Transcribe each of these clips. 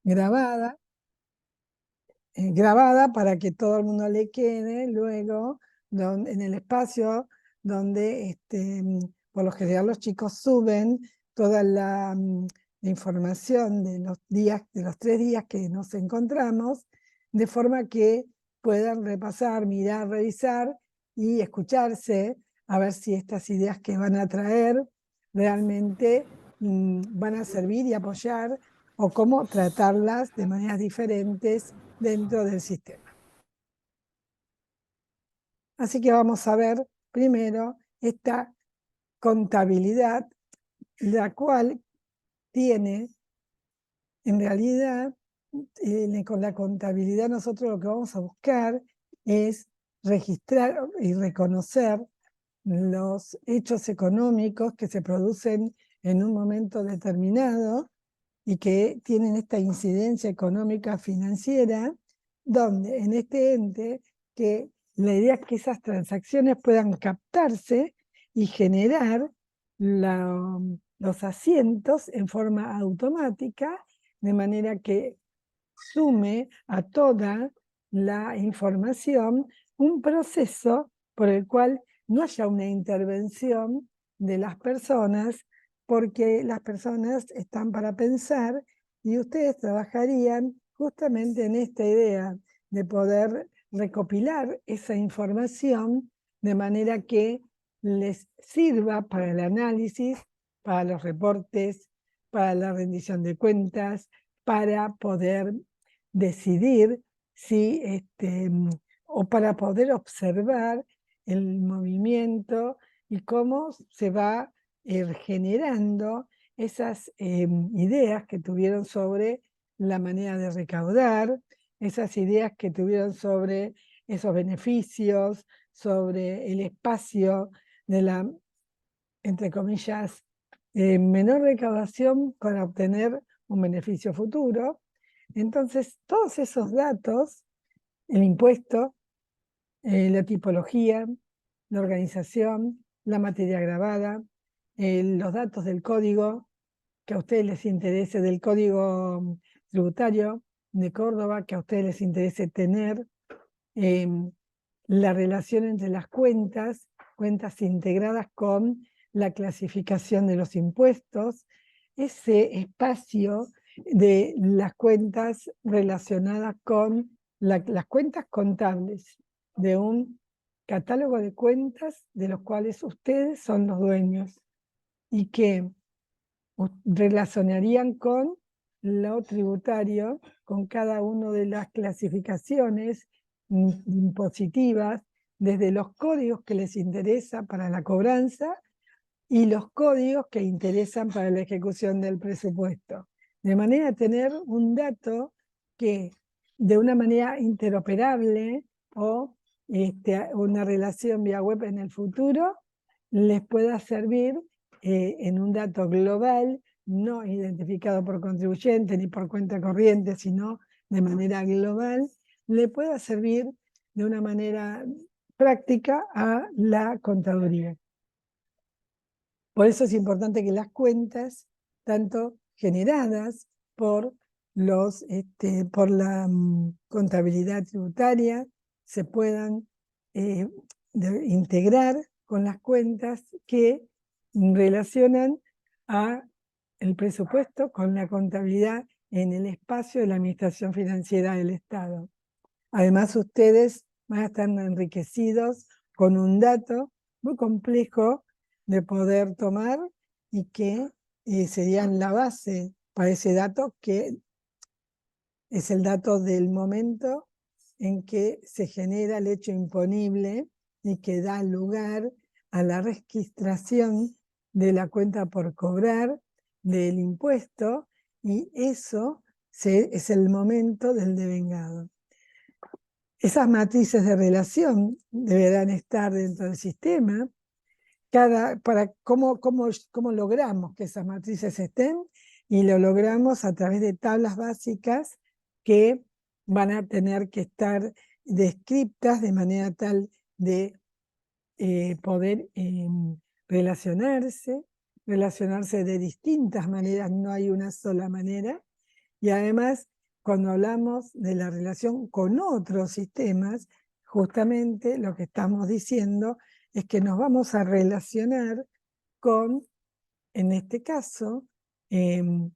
grabada, grabada para que todo el mundo le quede luego en el espacio donde por lo general los chicos suben toda la información de los días, de los 3 días que nos encontramos, de forma que puedan repasar, mirar, revisar y escucharse a ver si estas ideas que van a traer realmente van a servir y apoyar, o cómo tratarlas de maneras diferentes dentro del sistema. Así que vamos a ver primero esta contabilidad, la cual tiene, en realidad, con la contabilidad nosotros lo que vamos a buscar es registrar y reconocer los hechos económicos que se producen en un momento determinado y que tienen esta incidencia económica financiera, donde en este ente, que la idea es que esas transacciones puedan captarse y generar los asientos en forma automática, de manera que sume a toda la información un proceso por el cual no haya una intervención de las personas, porque las personas están para pensar y ustedes trabajarían justamente en esta idea de poder recopilar esa información de manera que les sirva para el análisis, para los reportes, para la rendición de cuentas, para poder decidir si, o para poder observar el movimiento y cómo se va generando esas ideas que tuvieron sobre la manera de recaudar, esas ideas que tuvieron sobre esos beneficios, sobre el espacio de la, entre comillas, menor recaudación para obtener un beneficio futuro. Entonces, todos esos datos, el impuesto, la tipología, la organización, la materia grabada, los datos del código que a ustedes les interese, del código tributario de Córdoba, que a ustedes les interese tener, la relación entre las cuentas integradas con la clasificación de los impuestos, ese espacio de las cuentas relacionadas con las cuentas contables de un catálogo de cuentas de los cuales ustedes son los dueños y que relacionarían con lo tributario, con cada una de las clasificaciones impositivas, desde los códigos que les interesa para la cobranza y los códigos que interesan para la ejecución del presupuesto. De manera a tener un dato que de una manera interoperable o una relación vía web en el futuro les pueda servir en un dato global, no identificado por contribuyente ni por cuenta corriente, sino de manera global, le pueda servir de una manera práctica a la contaduría. Por eso es importante que las cuentas, tanto generadas por por la contabilidad tributaria, se puedan integrar con las cuentas que relacionan a el presupuesto con la contabilidad en el espacio de la Administración Financiera del Estado. Además, ustedes van a estar enriquecidos con un dato muy complejo de poder tomar y que serían la base para ese dato, que es el dato del momento en que se genera el hecho imponible y que da lugar a la registración de la cuenta por cobrar del impuesto, y eso es el momento del devengado. Esas matrices de relación deberán estar dentro del sistema. ¿Cómo logramos que esas matrices estén? Y lo logramos a través de tablas básicas que van a tener que estar descriptas de manera tal de poder relacionarse de distintas maneras, no hay una sola manera, y además cuando hablamos de la relación con otros sistemas, justamente lo que estamos diciendo es que nos vamos a relacionar con, en este caso, el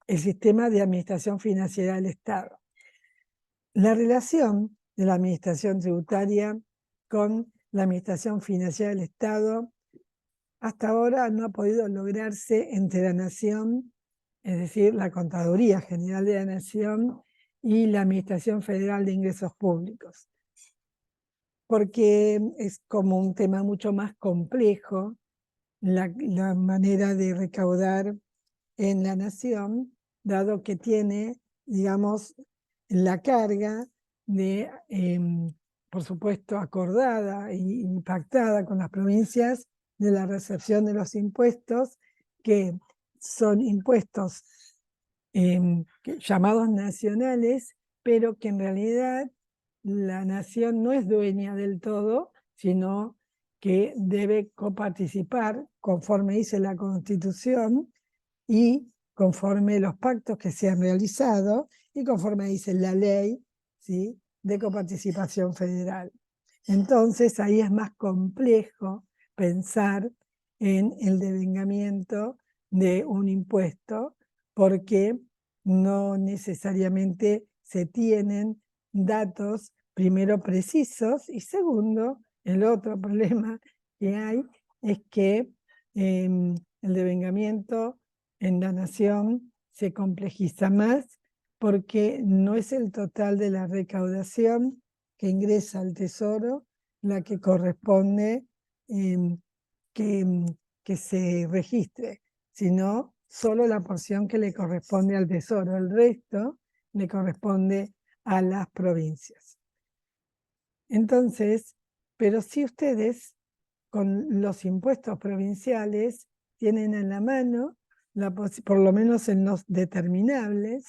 sistema de administración financiera del Estado. La relación de la administración tributaria con la administración financiera del Estado hasta ahora no ha podido lograrse entre la Nación, es decir, la Contaduría General de la Nación y la Administración Federal de Ingresos Públicos, porque es como un tema mucho más complejo la manera de recaudar en la Nación, dado que tiene, digamos, la carga de, por supuesto, acordada e impactada con las provincias de la recepción de los impuestos, que son impuestos llamados nacionales, pero que en realidad la nación no es dueña del todo, sino que debe coparticipar conforme dice la Constitución y conforme los pactos que se han realizado y conforme dice la ley, ¿sí?, de coparticipación federal. Entonces ahí es más complejo pensar en el devengamiento de un impuesto porque no necesariamente se tienen datos, primero, precisos, y segundo, el otro problema que hay es que el devengamiento en la nación se complejiza más porque no es el total de la recaudación que ingresa al tesoro la que corresponde que se registre, sino solo la porción que le corresponde al tesoro. El resto le corresponde a las provincias. Entonces, pero si ustedes con los impuestos provinciales tienen en la mano, por lo menos en los determinables,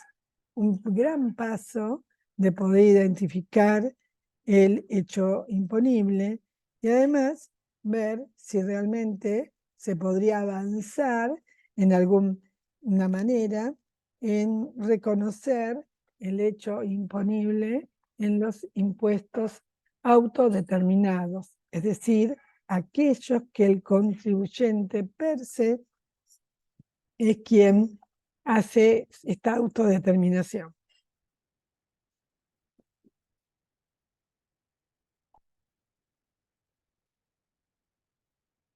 un gran paso de poder identificar el hecho imponible y además ver si realmente se podría avanzar en alguna manera en reconocer el hecho imponible en los impuestos autodeterminados, es decir, aquellos que el contribuyente per se es quien hace esta autodeterminación.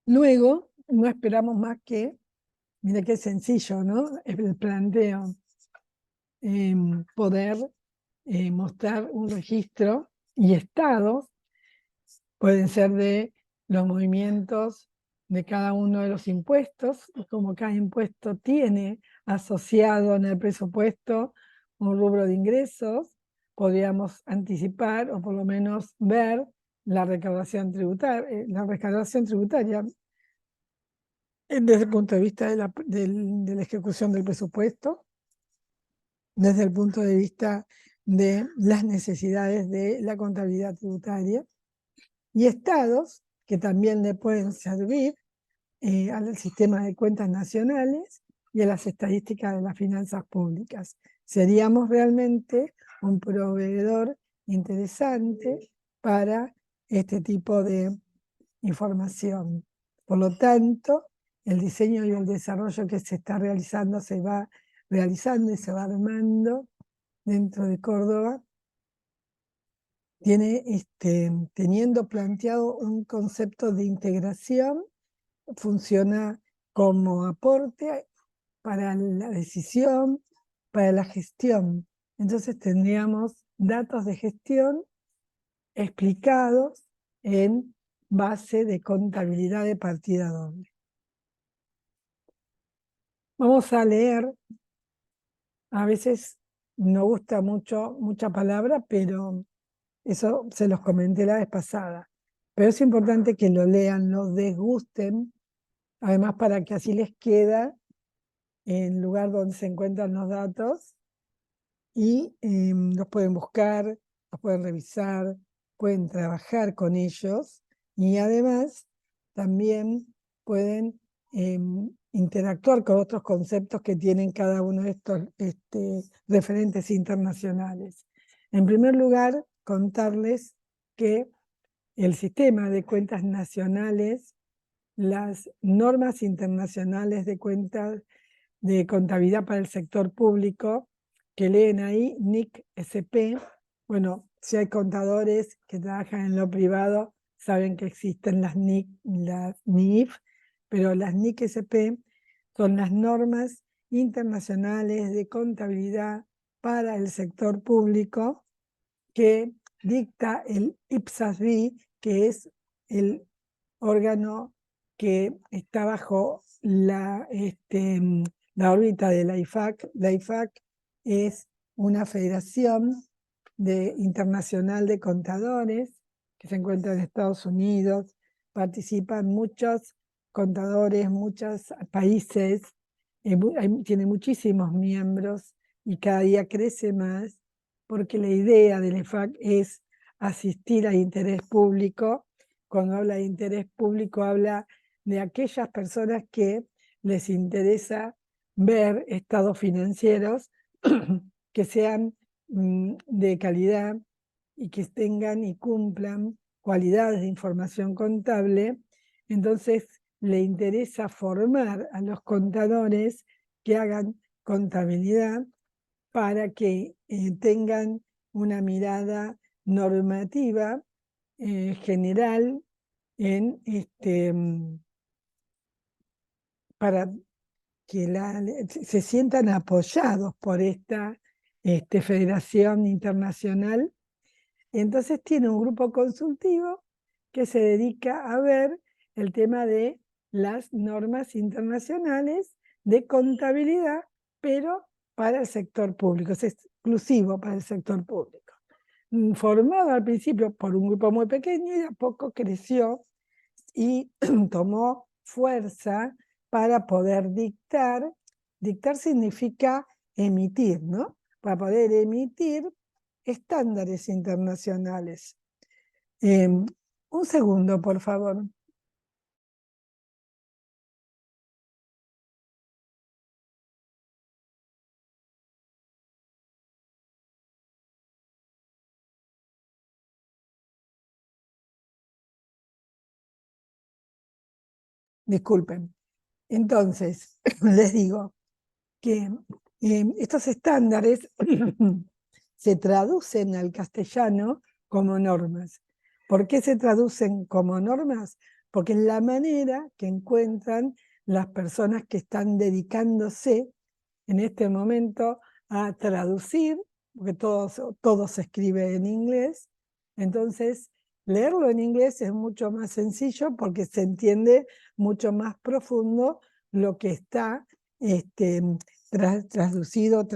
Luego, no esperamos más que, mira qué sencillo, ¿no?, el planteo, poder mostrar un registro y estados, pueden ser de los movimientos de cada uno de los impuestos, y como cada impuesto tiene asociado en el presupuesto un rubro de ingresos, podríamos anticipar o por lo menos ver la recaudación tributaria desde el punto de vista de la ejecución del presupuesto, desde el punto de vista de las necesidades de la contabilidad tributaria, y estados que también le pueden servir al sistema de cuentas nacionales y a las estadísticas de las finanzas públicas. Seríamos realmente un proveedor interesante para este tipo de información. Por lo tanto, el diseño y el desarrollo que se está realizando se va realizando y se va armando dentro de Córdoba, teniendo planteado un concepto de integración, funciona como aporte para la decisión, para la gestión. Entonces tendríamos datos de gestión explicados en base de contabilidad de partida doble. Vamos a leer, a veces no gusta mucha palabra, pero eso se los comenté la vez pasada. Pero es importante que lo lean, lo desgusten, además para que así les queda el lugar donde se encuentran los datos y los pueden buscar, los pueden revisar, pueden trabajar con ellos y además también pueden interactuar con otros conceptos que tienen cada uno de estos referentes internacionales. En primer lugar, contarles que el sistema de cuentas nacionales, las normas internacionales de cuentas de contabilidad para el sector público, que leen ahí, NIC-SP. Bueno, si hay contadores que trabajan en lo privado, saben que existen las NIC, las NIF, pero las NIC-SP son las normas internacionales de contabilidad para el sector público que dicta el IPSAS-B, que es el órgano que está bajo la órbita de la IFAC. La IFAC es una federación internacional de contadores que se encuentra en Estados Unidos. Participan muchos contadores, muchos países, tiene muchísimos miembros y cada día crece más, porque la idea del IFAC es asistir al interés público. Cuando habla de interés público, habla de aquellas personas que les interesa ver estados financieros que sean de calidad y que tengan y cumplan cualidades de información contable. Entonces le interesa formar a los contadores que hagan contabilidad para que tengan una mirada normativa general en para que se sientan apoyados por esta federación internacional. Entonces tiene un grupo consultivo que se dedica a ver el tema de las normas internacionales de contabilidad, pero para el sector público, es exclusivo para el sector público. Formado al principio por un grupo muy pequeño y de a poco creció y tomó fuerza para poder dictar. Dictar significa emitir, ¿no? Para poder emitir estándares internacionales. Un segundo, por favor. Disculpen. Entonces, les digo que estos estándares se traducen al castellano como normas. ¿Por qué se traducen como normas? Porque es la manera que encuentran las personas que están dedicándose en este momento a traducir, porque todo se escribe en inglés. Entonces, leerlo en inglés es mucho más sencillo porque se entiende mucho más profundo lo que está traducido,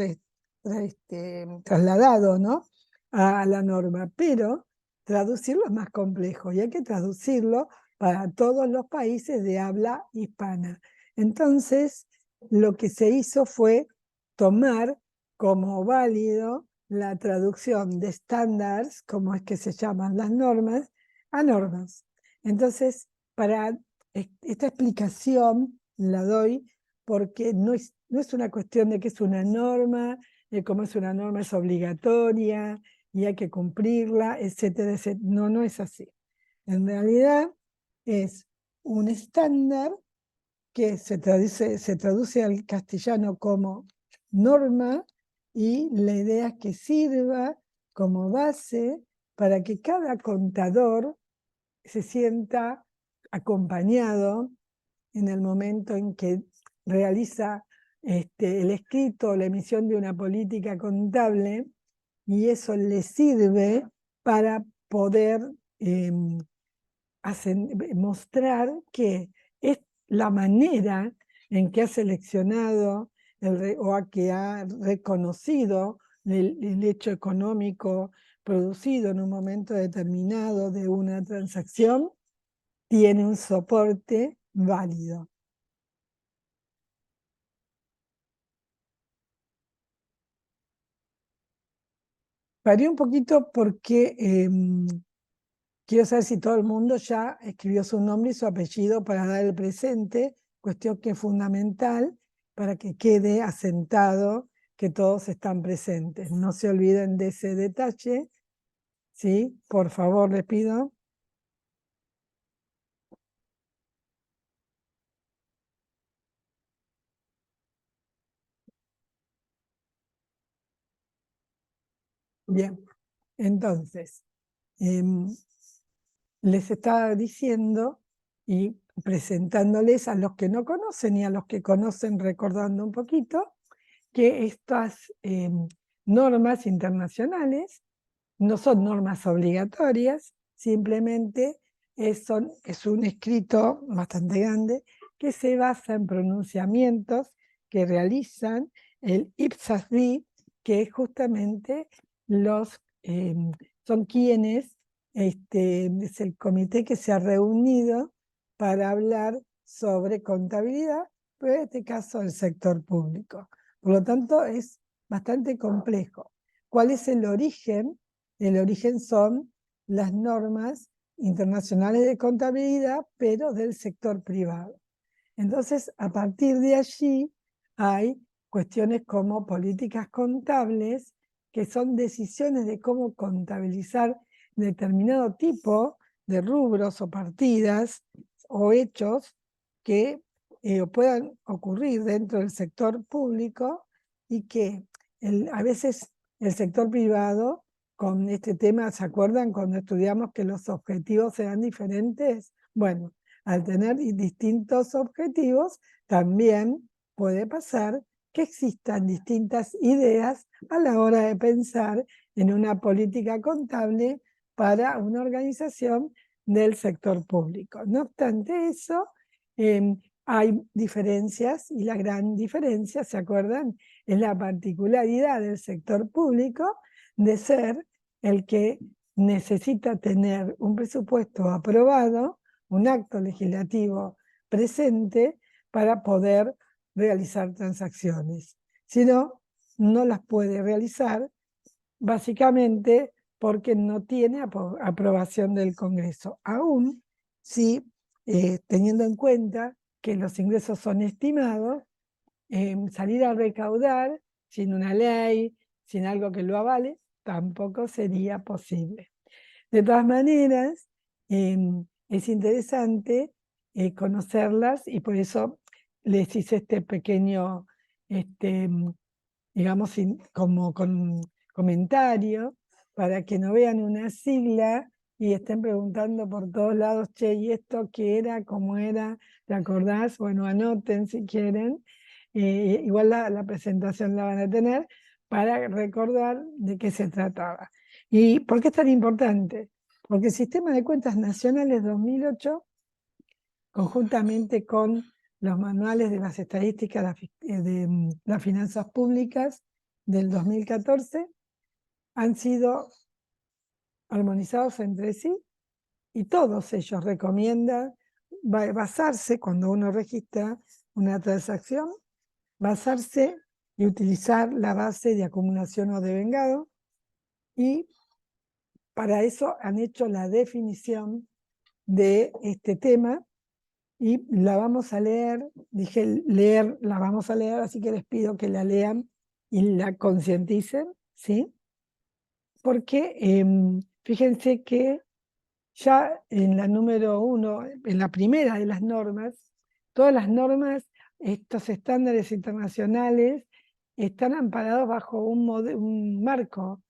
trasladado, ¿no?, a la norma. Pero traducirlo es más complejo y hay que traducirlo para todos los países de habla hispana. Entonces, lo que se hizo fue tomar como válido la traducción de estándares, como es que se llaman las normas, a normas. Entonces, para esta explicación la doy porque no es una cuestión de que es una norma, de cómo es una norma es obligatoria y hay que cumplirla, etcétera, etcétera. No, no es así. En realidad es un estándar que se traduce al castellano como norma, y la idea es que sirva como base para que cada contador se sienta acompañado en el momento en que realiza el escrito o la emisión de una política contable, y eso le sirve para poder mostrar que es la manera en que ha seleccionado o que ha reconocido el hecho económico producido en un momento determinado de una transacción, tiene un soporte válido. Paré un poquito porque quiero saber si todo el mundo ya escribió su nombre y su apellido para dar el presente, cuestión que es fundamental para que quede asentado que todos están presentes. No se olviden de ese detalle, ¿sí? Por favor, les pido. Bien, entonces, les estaba diciendo y presentándoles a los que no conocen y a los que conocen recordando un poquito, que estas normas internacionales no son normas obligatorias, simplemente es un escrito bastante grande que se basa en pronunciamientos que realizan el IPSAS-B, que es justamente son quienes, es el comité que se ha reunido para hablar sobre contabilidad, pero en este caso el sector público. Por lo tanto, es bastante complejo. ¿Cuál es el origen? El origen son las normas internacionales de contabilidad, pero del sector privado. Entonces, a partir de allí hay cuestiones como políticas contables, que son decisiones de cómo contabilizar determinado tipo de rubros o partidas o hechos que puedan ocurrir dentro del sector público y que a veces el sector privado, con este tema, ¿se acuerdan cuando estudiamos que los objetivos eran diferentes? Bueno, al tener distintos objetivos, también puede pasar que existan distintas ideas a la hora de pensar en una política contable para una organización del sector público. No obstante eso, hay diferencias y la gran diferencia, ¿se acuerdan? Es la particularidad del sector público de ser el que necesita tener un presupuesto aprobado, un acto legislativo presente para poder realizar transacciones. Si no, no las puede realizar, básicamente porque no tiene aprobación del Congreso. Aún si, teniendo en cuenta que los ingresos son estimados, salir a recaudar sin una ley, sin algo que lo avale, tampoco sería posible. De todas maneras, es interesante conocerlas y por eso les hice este pequeño, digamos, como con comentario, para que no vean una sigla y estén preguntando por todos lados, che, ¿y esto qué era? ¿Cómo era? ¿Te acordás? Bueno, anoten si quieren. Igual la presentación la van a tener para recordar de qué se trataba. ¿Y por qué es tan importante? Porque el Sistema de Cuentas Nacionales 2008, conjuntamente con los manuales de las estadísticas de las finanzas públicas del 2014, han sido armonizados entre sí y todos ellos recomiendan basarse, cuando uno registra una transacción, basarse y utilizar la base de acumulación o devengado, y para eso han hecho la definición de este tema y la vamos a leer. Dije leer, la vamos a leer, así que les pido que la lean y la concienticen, ¿sí? Porque fíjense que ya en la número 1, en la primera de las normas, todas las normas, estos estándares internacionales, están amparados bajo un marco,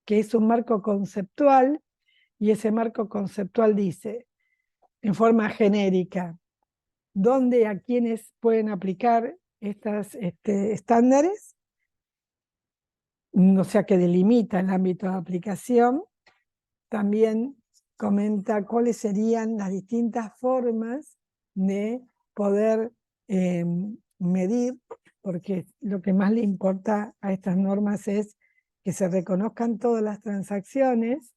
que es un marco conceptual, y ese marco conceptual dice, en forma genérica, dónde a quienes pueden aplicar estos estándares, o sea que delimita el ámbito de aplicación. También comenta cuáles serían las distintas formas de poder medir, porque lo que más le importa a estas normas es que se reconozcan todas las transacciones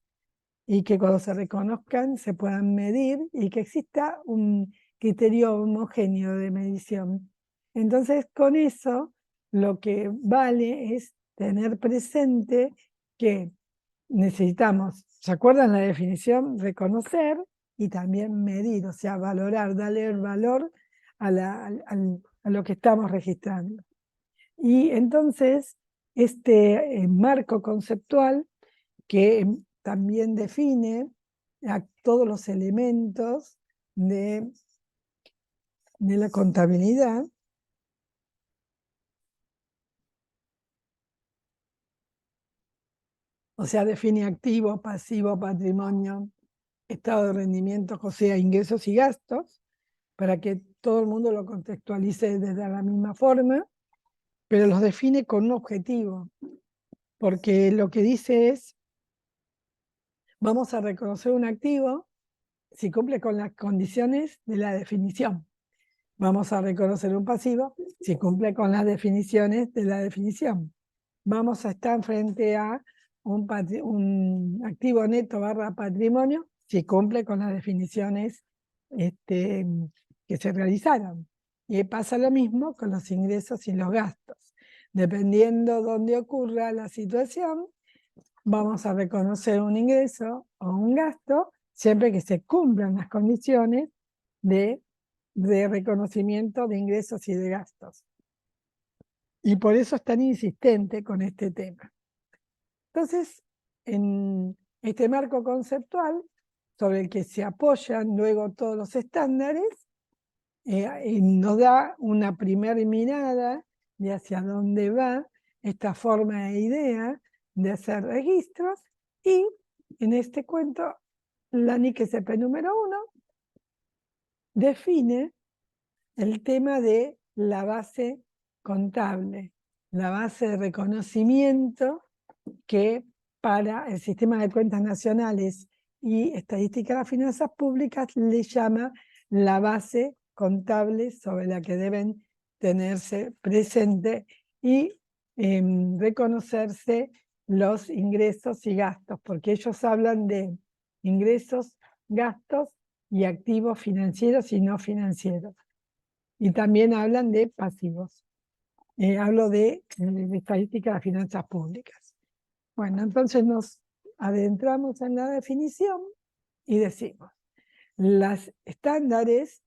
y que cuando se reconozcan se puedan medir y que exista un criterio homogéneo de medición. Entonces, con eso, lo que vale es tener presente que necesitamos, ¿se acuerdan la definición? Reconocer y también medir, o sea, valorar, darle el valor a lo que estamos registrando. Y entonces, este marco conceptual que también define a todos los elementos de la contabilidad, o sea, define activo, pasivo, patrimonio, estado de rendimiento, o sea, ingresos y gastos, para que todo el mundo lo contextualice desde la misma forma, pero los define con un objetivo, porque lo que dice es, vamos a reconocer un activo si cumple con las condiciones de la definición. Vamos a reconocer un pasivo si cumple con las definiciones de la definición. Vamos a estar frente a un activo neto barra patrimonio si cumple con las definiciones que se realizaron. Y pasa lo mismo con los ingresos y los gastos. Dependiendo dónde ocurra la situación, vamos a reconocer un ingreso o un gasto siempre que se cumplan las condiciones de reconocimiento de ingresos y de gastos. Y por eso es tan insistente con este tema. Entonces, en este marco conceptual, sobre el que se apoyan luego todos los estándares, nos da una primera mirada de hacia dónde va esta forma e idea de hacer registros, y en este cuento, la NIC-SP número 1 define el tema de la base contable, la base de reconocimiento que para el sistema de cuentas nacionales y estadística de las finanzas públicas le llama la base contable sobre la que deben tenerse presente y reconocerse los ingresos y gastos, porque ellos hablan de ingresos, gastos y activos financieros y no financieros. Y también hablan de pasivos. Hablo de estadística de las finanzas públicas. Bueno, entonces nos adentramos en la definición y decimos, los estándares,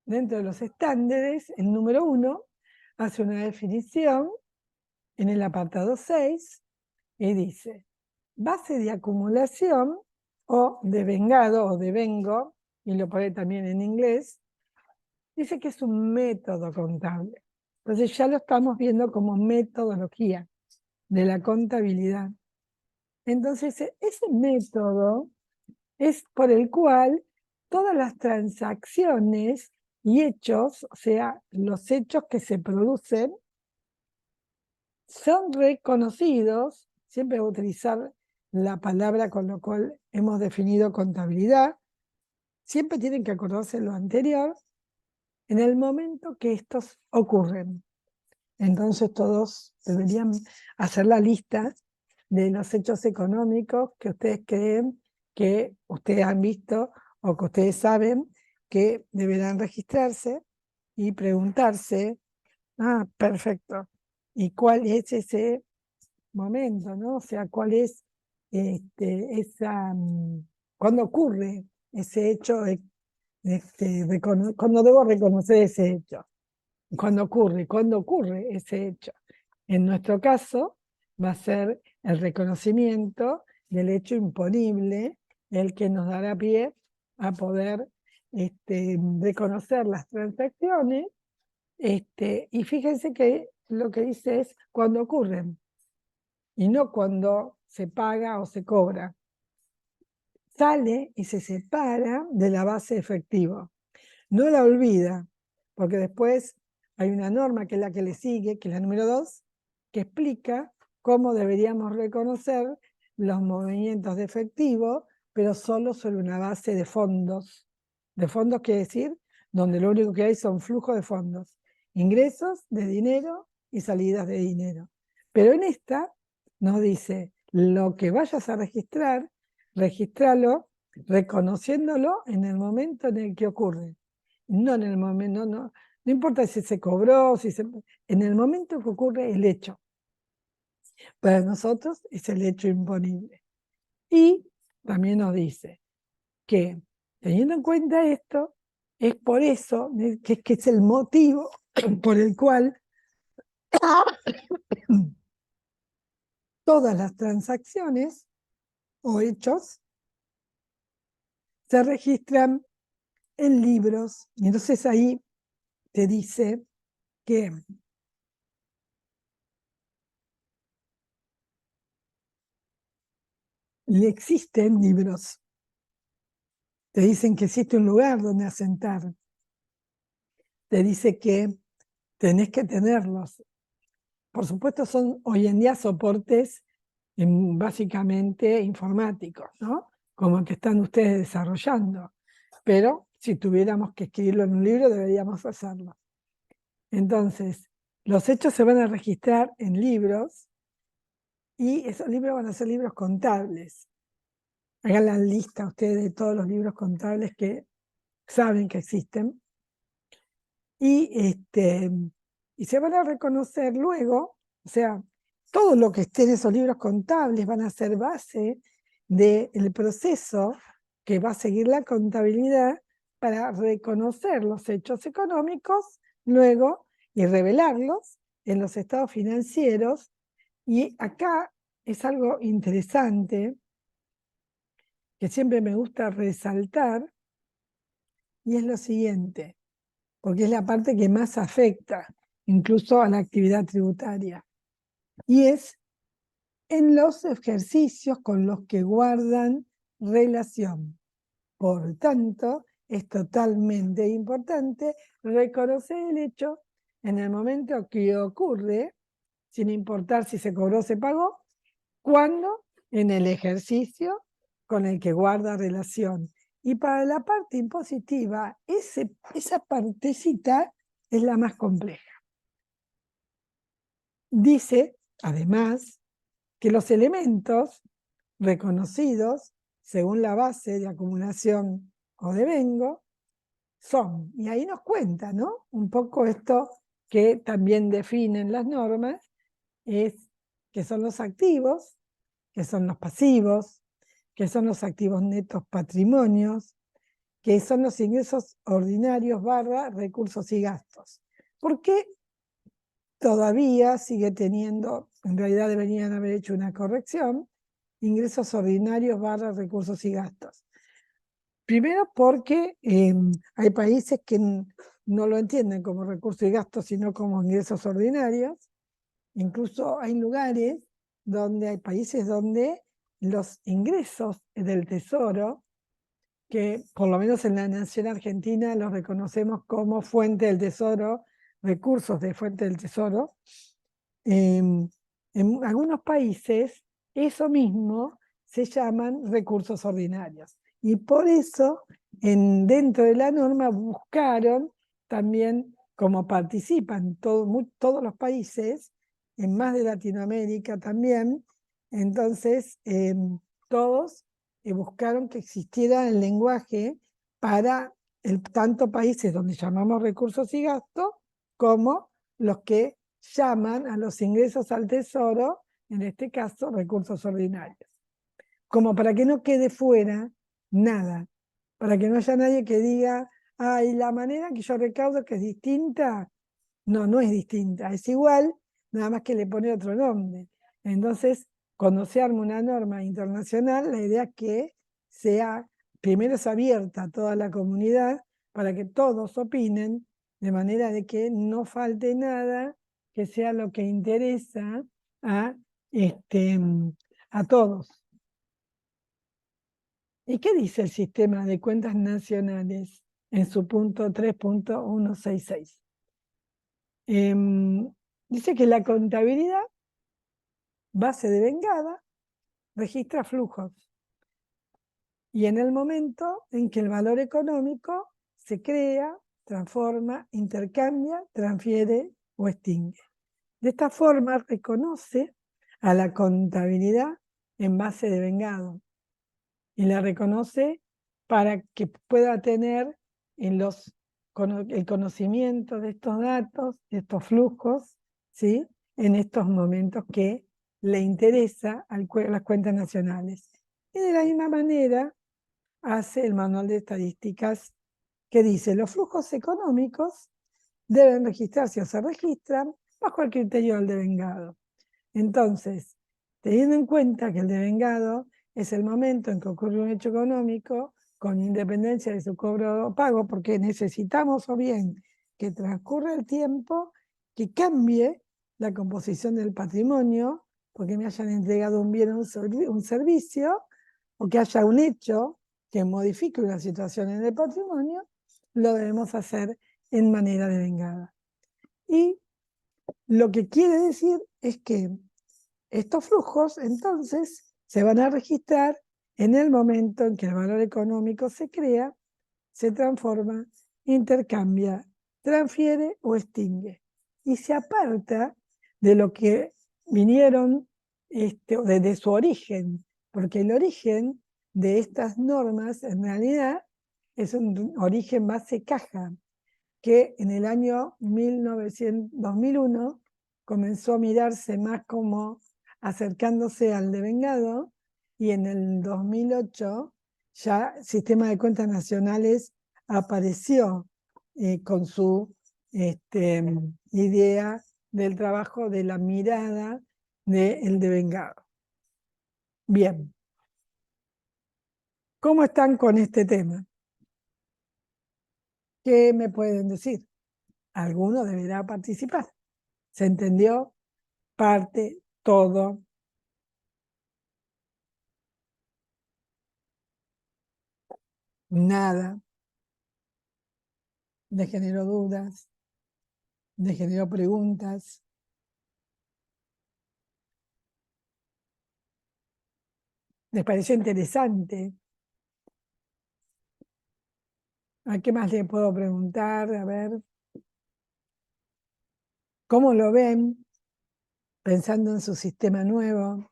dentro de los estándares, el número 1 hace una definición en el apartado 6 y dice, base de acumulación o devengado o devengo, y lo pone también en inglés, dice que es un método contable. Entonces ya lo estamos viendo como metodología de la contabilidad. Entonces ese método es por el cual todas las transacciones y hechos, o sea, los hechos que se producen, son reconocidos. Siempre voy a utilizar la palabra con la cual hemos definido contabilidad. Siempre tienen que acordarse lo anterior en el momento que estos ocurren. Entonces todos deberían hacer la lista de los hechos económicos que ustedes creen que ustedes han visto o que ustedes saben que deberán registrarse y preguntarse, perfecto, ¿y cuál es ese momento, no? O sea, ¿cuál es cuándo ocurre ese hecho, cuándo debo reconocer ese hecho? ¿Cuándo ocurre ese hecho? En nuestro caso, va a ser el reconocimiento del hecho imponible, el que nos dará pie a poder reconocer las transacciones. Y fíjense que lo que dice es cuando ocurren, y no cuando se paga o se cobra. Sale y se separa de la base efectiva. No la olvida, porque después hay una norma que es la que le sigue, que es la número 2, que explica cómo deberíamos reconocer los movimientos de efectivo, pero solo sobre una base de fondos. De fondos quiere decir donde lo único que hay son flujos de fondos, ingresos de dinero y salidas de dinero. Pero en esta nos dice, lo que vayas a registrar, registralo reconociéndolo en el momento en el que ocurre. No en el momento, no importa si se cobró, en el momento que ocurre el hecho. Para nosotros es el hecho imponible. Y también nos dice que, teniendo en cuenta esto, Es por eso que es el motivo por el cual todas las transacciones o hechos se registran en libros. Y entonces ahí te dice que existen libros. Te dicen que existe un lugar donde asentar. Te dice que tenés que tenerlos. Por supuesto, son hoy en día soportes básicamente informáticos, ¿no? Como el que están ustedes desarrollando. Pero si tuviéramos que escribirlo en un libro, deberíamos hacerlo. Entonces, los hechos se van a registrar en libros y esos libros van a ser libros contables. Hagan la lista ustedes de todos los libros contables que saben que existen. Y se van a reconocer luego, o sea, todo lo que esté en esos libros contables van a ser base del proceso que va a seguir la contabilidad para reconocer los hechos económicos luego y revelarlos en los estados financieros. Y acá es algo interesante que siempre me gusta resaltar, y es lo siguiente, porque es la parte que más afecta incluso a la actividad tributaria, y es en los ejercicios con los que guardan relación. Por tanto, es totalmente importante reconocer el hecho en el momento que ocurre, sin importar si se cobró o se pagó, cuando en el ejercicio con el que guarda relación. Y para la parte impositiva, esa partecita es la más compleja. Dice, además, que los elementos reconocidos según la base de acumulación o devengo son, y ahí nos cuenta, ¿no? Un poco esto que también definen las normas, es que son los activos, que son los pasivos, que son los activos netos patrimonios, que son los ingresos ordinarios / recursos y gastos. ¿Por qué todavía sigue teniendo, en realidad deberían haber hecho una corrección, ingresos ordinarios / recursos y gastos? Primero porque hay países que no lo entienden como recursos y gastos, sino como ingresos ordinarios. Incluso hay lugares donde hay países donde los ingresos del tesoro, que por lo menos en la nación argentina los reconocemos como fuente del tesoro, recursos de fuente del tesoro, en algunos países eso mismo se llaman recursos ordinarios. Y por eso dentro de la norma buscaron también, como participan todos los países, en más de Latinoamérica también, entonces todos buscaron que existiera el lenguaje para tanto países donde llamamos recursos y gastos, como los que llaman a los ingresos al tesoro, en este caso recursos ordinarios. Como para que no quede fuera nada, para que no haya nadie que diga, ay, la manera que yo recaudo que es distinta. No, no es distinta, es igual, nada más que le pone otro nombre. Entonces, cuando se arma una norma internacional, la idea es que sea, primero es abierta a toda la comunidad para que todos opinen, de manera de que no falte nada que sea lo que interesa a, a todos. ¿Y qué dice el sistema de cuentas nacionales en su punto 3.166? Dice que la contabilidad, base de vengada, registra flujos. Y en el momento en que el valor económico se crea, transforma, intercambia, transfiere o extingue. De esta forma reconoce a la contabilidad en base de vengado. Y la reconoce para que pueda tener el conocimiento de estos datos, de estos flujos, ¿sí? En estos momentos que le interesa a las cuentas nacionales. Y de la misma manera hace el manual de estadísticas que dice, los flujos económicos deben registrarse o se registran bajo el criterio del devengado. Entonces, teniendo en cuenta que el devengado es el momento en que ocurre un hecho económico, con independencia de su cobro o pago, porque necesitamos o bien que transcurra el tiempo, que cambie la composición del patrimonio, porque me hayan entregado un bien o un servicio, o que haya un hecho que modifique una situación en el patrimonio, lo debemos hacer en manera devengada. Y lo que quiere decir es que estos flujos, entonces, se van a registrar en el momento en que el valor económico se crea, se transforma, intercambia, transfiere o extingue. Y se aparta de lo que vinieron desde su origen, porque el origen de estas normas en realidad es un origen base caja, que en el año 2001 comenzó a mirarse más como acercándose al devengado, y en el 2008 ya el Sistema de Cuentas Nacionales apareció con su idea del trabajo de la mirada del devengado. Bien, ¿cómo están con este tema? ¿Qué me pueden decir? Alguno deberá participar. ¿Se entendió? Parte, todo. Nada. Le generó dudas, le generó preguntas. ¿Les pareció interesante? ¿A qué más le puedo preguntar? A ver, ¿cómo lo ven pensando en su sistema nuevo?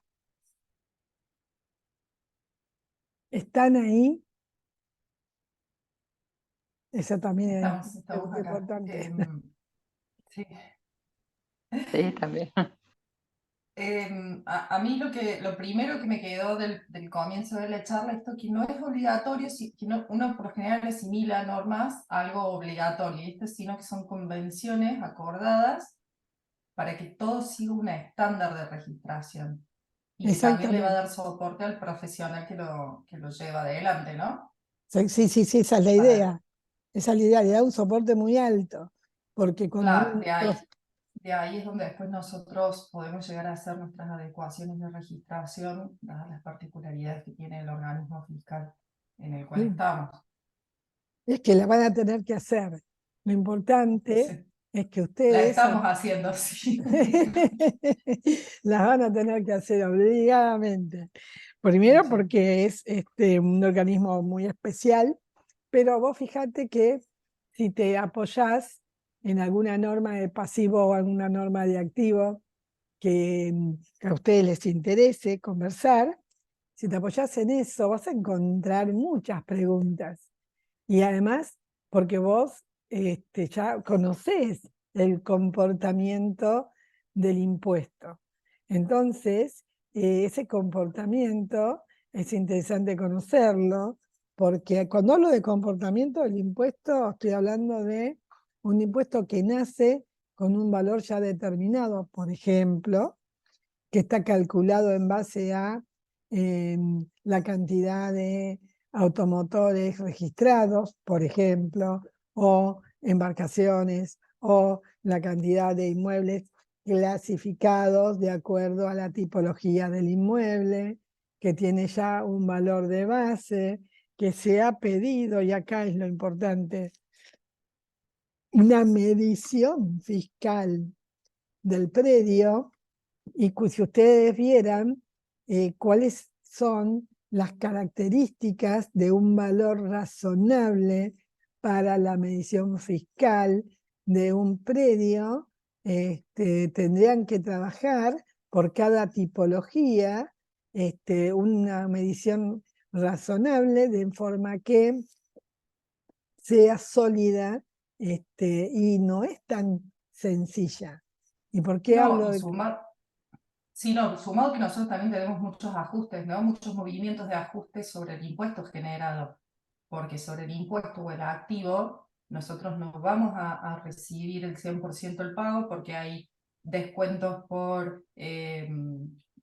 ¿Están ahí? Eso también es Estamos acá. importante. Sí. Sí, también. A mí lo primero que me quedó del comienzo de la charla, esto que no es obligatorio, que uno por lo general asimila normas a algo obligatorio, sino que son convenciones acordadas para que todo siga un estándar de registración y que también le va a Exactamente. dar soporte al profesional que lo lleva adelante, ¿no? Sí, sí, sí, esa es la Para, idea. Esa es la idea, le da un soporte muy alto, porque cuando claro, un de ahí es donde después nosotros podemos llegar a hacer nuestras adecuaciones de registración, dadas las particularidades que tiene el organismo fiscal en el cual estamos. es que la van a tener que hacer. Lo importante Sí. es que La ustedes estamos haciendo, sí. las van a tener que hacer obligadamente. Primero Sí. porque es un organismo muy especial, pero vos fíjate que si te apoyás en alguna norma de pasivo o alguna norma de activo que a ustedes les interese conversar, si te apoyás en eso vas a encontrar muchas preguntas. Y además, porque vos ya conocés el comportamiento del impuesto. Entonces, ese comportamiento es interesante conocerlo, porque cuando hablo de comportamiento del impuesto, estoy hablando de un impuesto que nace con un valor ya determinado, por ejemplo, que está calculado en base a la cantidad de automotores registrados, por ejemplo, o embarcaciones, o la cantidad de inmuebles clasificados de acuerdo a la tipología del inmueble, que tiene ya un valor de base, que se ha pedido, y acá es lo importante, una medición fiscal del predio, y si ustedes vieran cuáles son las características de un valor razonable para la medición fiscal de un predio, tendrían que trabajar por cada tipología una medición razonable de forma que sea sólida y no es tan sencilla. ¿Y por qué No, hablo y de sumado que nosotros también tenemos muchos ajustes, ¿no? Muchos movimientos de ajustes sobre el impuesto generado. porque sobre el impuesto o el activo, nosotros no vamos a recibir el 100% del pago porque hay descuentos por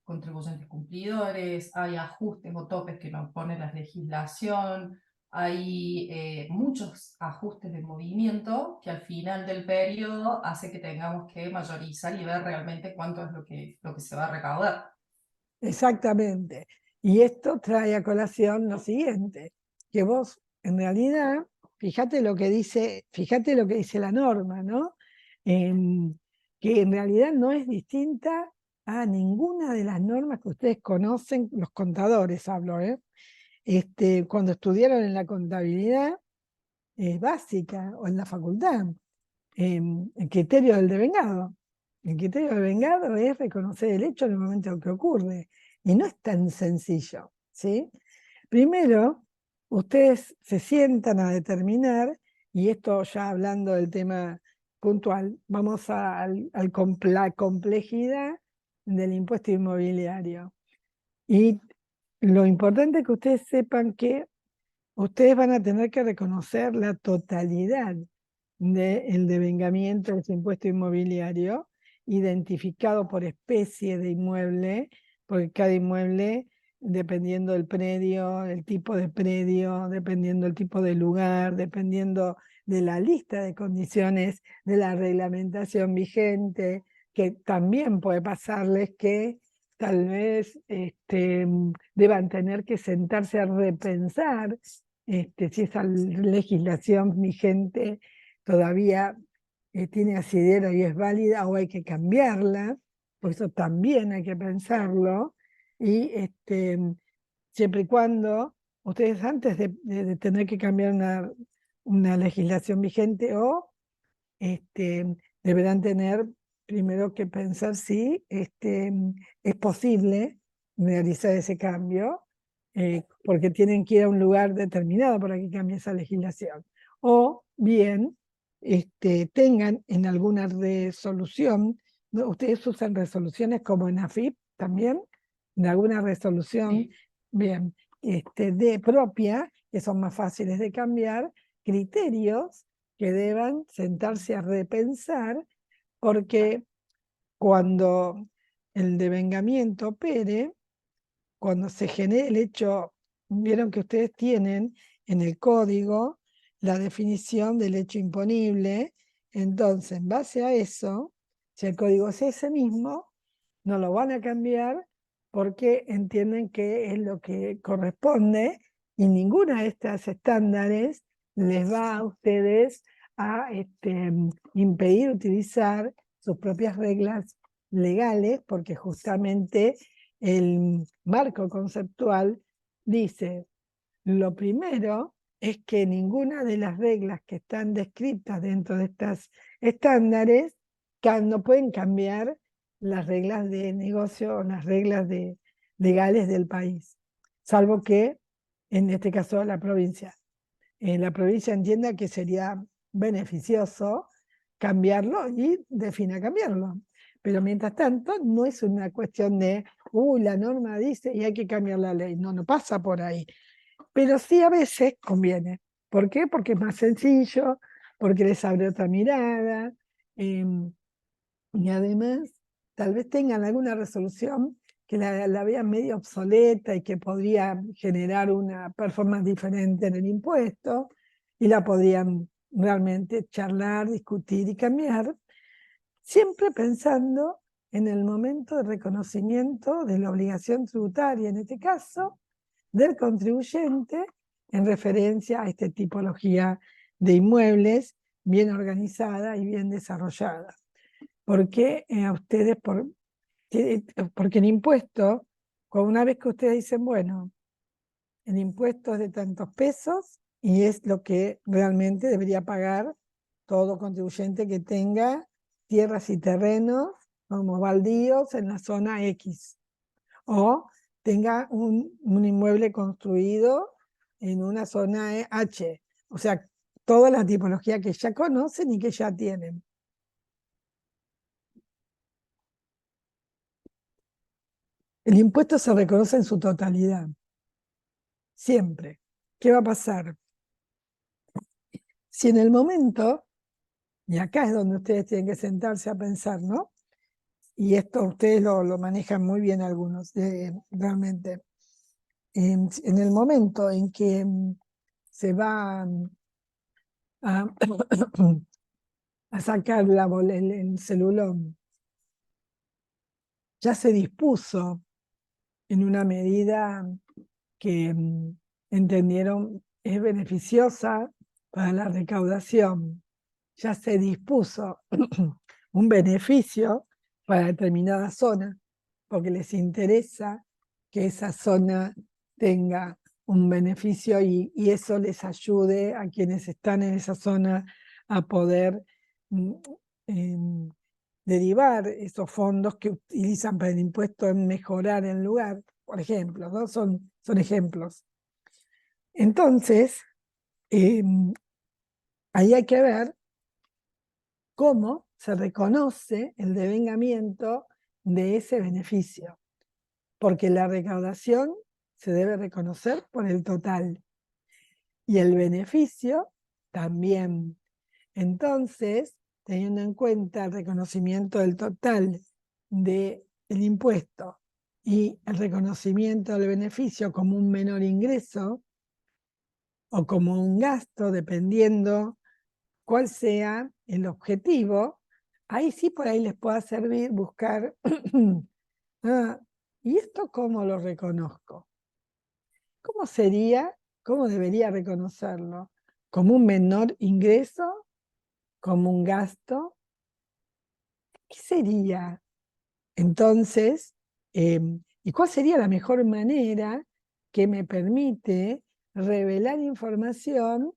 contribuyentes cumplidores, hay ajustes o topes que nos pone la legislación, hay muchos ajustes de movimiento que al final del periodo hace que tengamos que mayorizar y ver realmente cuánto es lo que se va a recaudar. Exactamente. Y esto trae a colación lo siguiente, que vos en realidad, fíjate lo que dice la norma, ¿no? Que en realidad no es distinta a ninguna de las normas que ustedes conocen, los contadores hablo, ¿eh? Cuando estudiaron en la contabilidad básica o en la facultad, el criterio del devengado. El criterio del devengado es reconocer el hecho en el momento en que ocurre. Y no es tan sencillo, ¿sí? Primero, ustedes se sientan a determinar, y esto ya hablando del tema puntual, vamos a la complejidad del impuesto inmobiliario. Y lo importante es que ustedes sepan que ustedes van a tener que reconocer la totalidad del devengamiento de ese impuesto inmobiliario, identificado por especie de inmueble, porque cada inmueble, dependiendo del predio, el tipo de predio, dependiendo del tipo de lugar, dependiendo de la lista de condiciones de la reglamentación vigente, que también puede pasarles que tal vez deban tener que sentarse a repensar si esa legislación vigente todavía tiene asidero y es válida o hay que cambiarla, por eso también hay que pensarlo, y siempre y cuando ustedes antes de tener que cambiar una legislación vigente deberán tener primero que pensar si es posible realizar ese cambio, porque tienen que ir a un lugar determinado para que cambie esa legislación. O bien tengan en alguna resolución, ¿no? Ustedes usan resoluciones como en AFIP también, en alguna resolución, Sí. bien, de propia, que son más fáciles de cambiar, criterios que deban sentarse a repensar, porque cuando el devengamiento opere, cuando se genere el hecho, vieron que ustedes tienen en el código la definición del hecho imponible, entonces en base a eso, si el código es ese mismo, no lo van a cambiar porque entienden que es lo que corresponde y ninguna de estas estándares les va a ustedes a impedir utilizar sus propias reglas legales, porque justamente el marco conceptual dice, lo primero es que ninguna de las reglas que están descritas dentro de estos estándares no pueden cambiar las reglas de negocio o las reglas legales del país, salvo que, en este caso, la provincia entienda que sería beneficioso cambiarlo y defina cambiarlo. Pero mientras tanto, no es una cuestión de, la norma dice y hay que cambiar la ley. No, no pasa por ahí. Pero sí a veces conviene. ¿Por qué? Porque es más sencillo, porque les abre otra mirada, y además tal vez tengan alguna resolución que la vean medio obsoleta y que podría generar una performance diferente en el impuesto, y la podrían realmente charlar, discutir y cambiar, siempre pensando en el momento de reconocimiento de la obligación tributaria, en este caso, del contribuyente en referencia a esta tipología de inmuebles bien organizada y bien desarrollada. Porque a ustedes, porque el impuesto, una vez que ustedes dicen, bueno, el impuesto es de tantos pesos y es lo que realmente debería pagar todo contribuyente que tenga tierras y terrenos como baldíos en la zona X, o tenga un inmueble construido en una zona H, o sea, toda la tipología que ya conocen y que ya tienen. El impuesto se reconoce en su totalidad, siempre. ¿Qué va a pasar? Si en el momento, y acá es donde ustedes tienen que sentarse a pensar, ¿no? Y esto ustedes lo manejan muy bien algunos, realmente. En el momento en que se va a, a sacar el celulón, ya se dispuso en una medida que entendieron es beneficiosa para la recaudación. Ya se dispuso un beneficio para determinada zona, porque les interesa que esa zona tenga un beneficio y eso les ayude a quienes están en esa zona a poder derivar esos fondos que utilizan para el impuesto en mejorar el lugar, por ejemplo, ¿no? Son ejemplos. Entonces, ahí hay que ver cómo se reconoce el devengamiento de ese beneficio, porque la recaudación se debe reconocer por el total y el beneficio también. Entonces, teniendo en cuenta el reconocimiento del total del impuesto y el reconocimiento del beneficio como un menor ingreso o como un gasto, dependiendo cuál sea el objetivo, ahí sí por ahí les pueda servir buscar, ¿y esto cómo lo reconozco? ¿Cómo sería, cómo debería reconocerlo? ¿Como un menor ingreso? ¿Como un gasto? ¿Qué sería? Entonces, ¿y cuál sería la mejor manera que me permite revelar información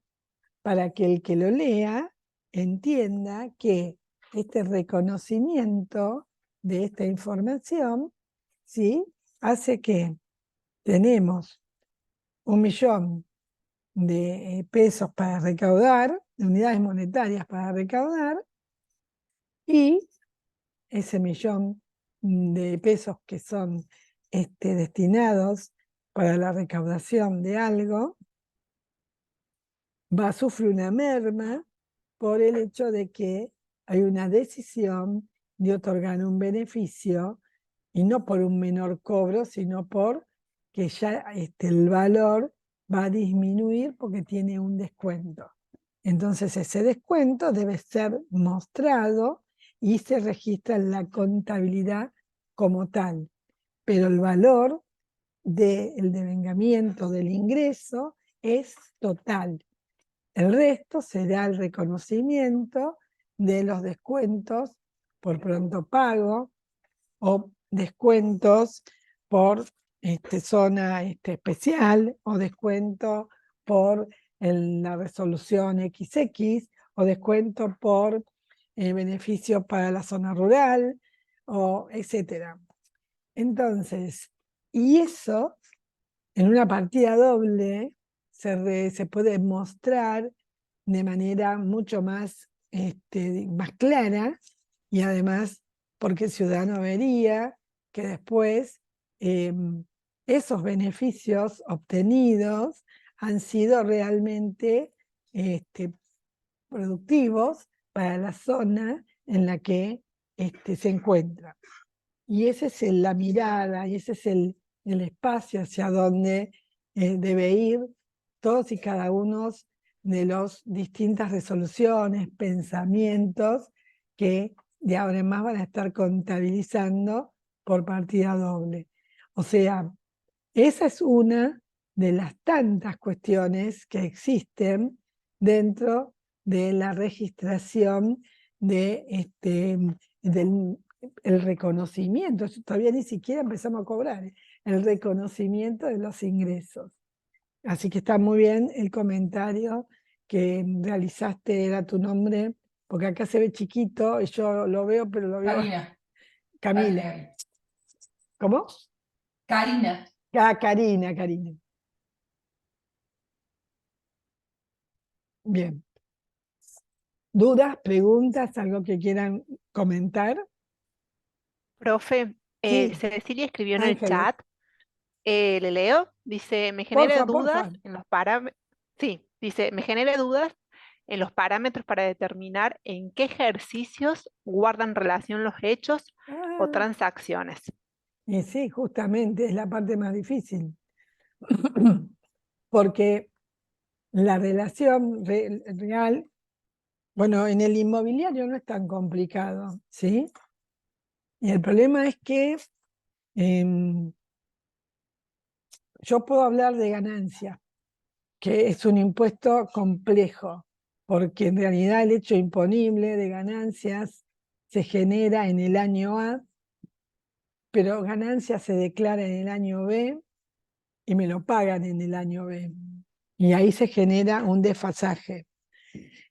para que el que lo lea entienda que este reconocimiento de esta información, ¿sí?, hace que tenemos 1.000.000 de pesos para recaudar, de unidades monetarias para recaudar, y ese 1.000.000 de pesos que son destinados para la recaudación de algo, va a sufrir una merma por el hecho de que hay una decisión de otorgar un beneficio, y no por un menor cobro, sino por que ya el valor va a disminuir porque tiene un descuento. Entonces ese descuento debe ser mostrado y se registra en la contabilidad como tal. Pero el valor del devengamiento del ingreso es total. El resto será el reconocimiento de los descuentos por pronto pago o descuentos por zona especial o descuento por la resolución XX o descuento por beneficios para la zona rural, o etcétera. Entonces, y eso en una partida doble se puede mostrar de manera mucho más, más clara, y además porque el ciudadano vería que después esos beneficios obtenidos han sido realmente productivos para la zona en la que se encuentra. Y esa es la mirada, y ese es el espacio hacia donde debe ir todos y cada uno de las distintas resoluciones, pensamientos que de ahora en más van a estar contabilizando por partida doble. O sea, esa es una de las tantas cuestiones que existen dentro de la registración del el reconocimiento. Todavía ni siquiera empezamos a cobrar el reconocimiento de los ingresos. Así que está muy bien el comentario que realizaste, era tu nombre, porque acá se ve chiquito y yo lo veo, pero lo veo. Karina. Camila. ¿Cómo? Karina. Ah, Karina, Karina. Bien. ¿Dudas, preguntas, algo que quieran comentar? Profe, Sí, Cecilia escribió en el Ángeles. chat, le leo, dice, me genera Porfa, dudas porfa. en los parámetros, sí, dice, me genera dudas en los parámetros para determinar en qué ejercicios guardan relación los hechos o Ah, transacciones. y sí, justamente es la parte más difícil. Porque la relación real, bueno, en el inmobiliario no es tan complicado, ¿sí? Y el problema es que yo puedo hablar de ganancia, que es un impuesto complejo, porque en realidad el hecho imponible de ganancias se genera en el año A, pero ganancia se declara en el año B y me lo pagan en el año B. Y ahí se genera un desfasaje.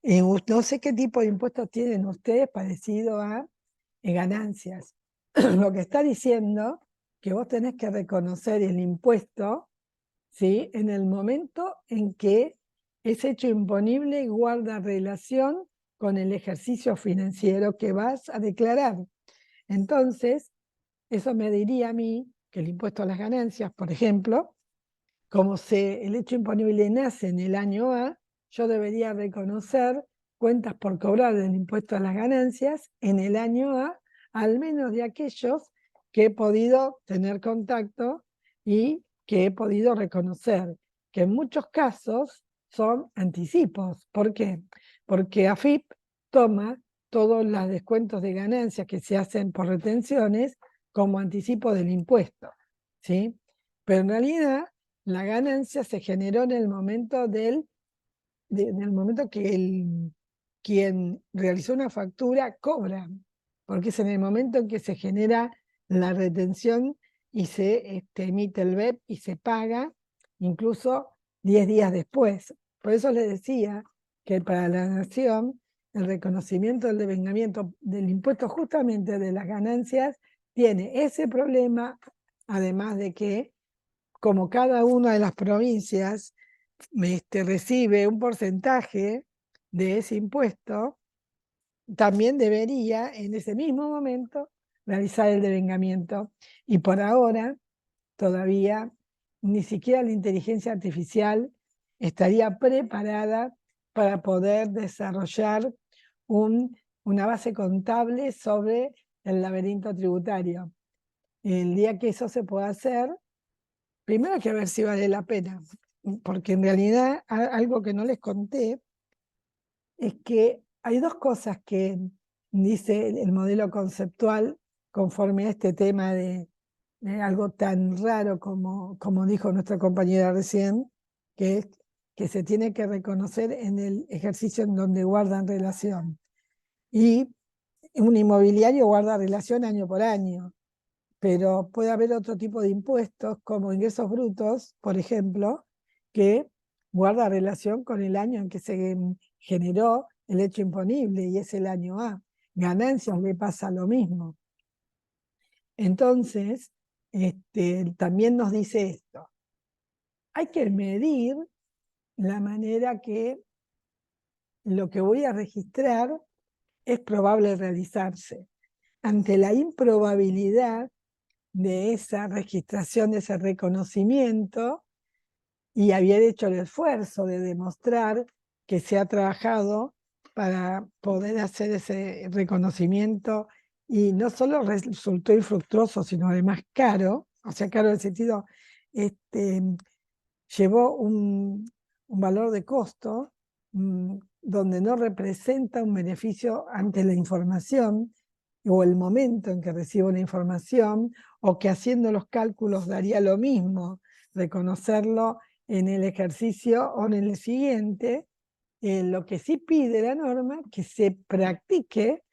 No sé qué tipo de impuestos tienen ustedes parecido a ganancias. Lo que está diciendo que vos tenés que reconocer el impuesto, ¿sí?, en el momento en que ese hecho imponible guarda relación con el ejercicio financiero que vas a declarar. Entonces, eso me diría a mí que el impuesto a las ganancias, por ejemplo, como el hecho imponible nace en el año A, yo debería reconocer cuentas por cobrar del impuesto a las ganancias en el año A, al menos de aquellos que he podido tener contacto y que he podido reconocer, que en muchos casos son anticipos. ¿Por qué? Porque AFIP toma todos los descuentos de ganancias que se hacen por retenciones como anticipo del impuesto, ¿sí? Pero en realidad la ganancia se generó en el momento momento que quien realizó una factura cobra, porque es en el momento en que se genera la retención y se emite el BEP y se paga, incluso 10 días después. Por eso les decía que para la nación el reconocimiento del devengamiento del impuesto justamente de las ganancias tiene ese problema, además de que como cada una de las provincias recibe un porcentaje de ese impuesto, también debería en ese mismo momento realizar el devengamiento. Y por ahora todavía ni siquiera la inteligencia artificial estaría preparada para poder desarrollar una base contable sobre el laberinto tributario. El día que eso se pueda hacer, primero hay que ver si vale la pena, porque en realidad algo que no les conté es que hay dos cosas que dice el modelo conceptual conforme a este tema de algo tan raro como dijo nuestra compañera recién, que es que se tiene que reconocer en el ejercicio en donde guardan relación. Y un inmobiliario guarda relación año por año, pero puede haber otro tipo de impuestos, como ingresos brutos, por ejemplo, que guarda relación con el año en que se generó el hecho imponible, y es el año A. Ganancias le pasa lo mismo. Entonces, también nos dice esto. Hay que medir la manera que lo que voy a registrar es probable realizarse. Ante la improbabilidad de esa registración, de ese reconocimiento, y haber hecho el esfuerzo de demostrar que se ha trabajado para poder hacer ese reconocimiento, y no solo resultó infructuoso, sino además caro, o sea, caro en el sentido, llevó un valor de costo donde no representa un beneficio ante la información o el momento en que recibo la información, o que haciendo los cálculos daría lo mismo reconocerlo en el ejercicio o en el siguiente. Lo que sí pide la norma que se practique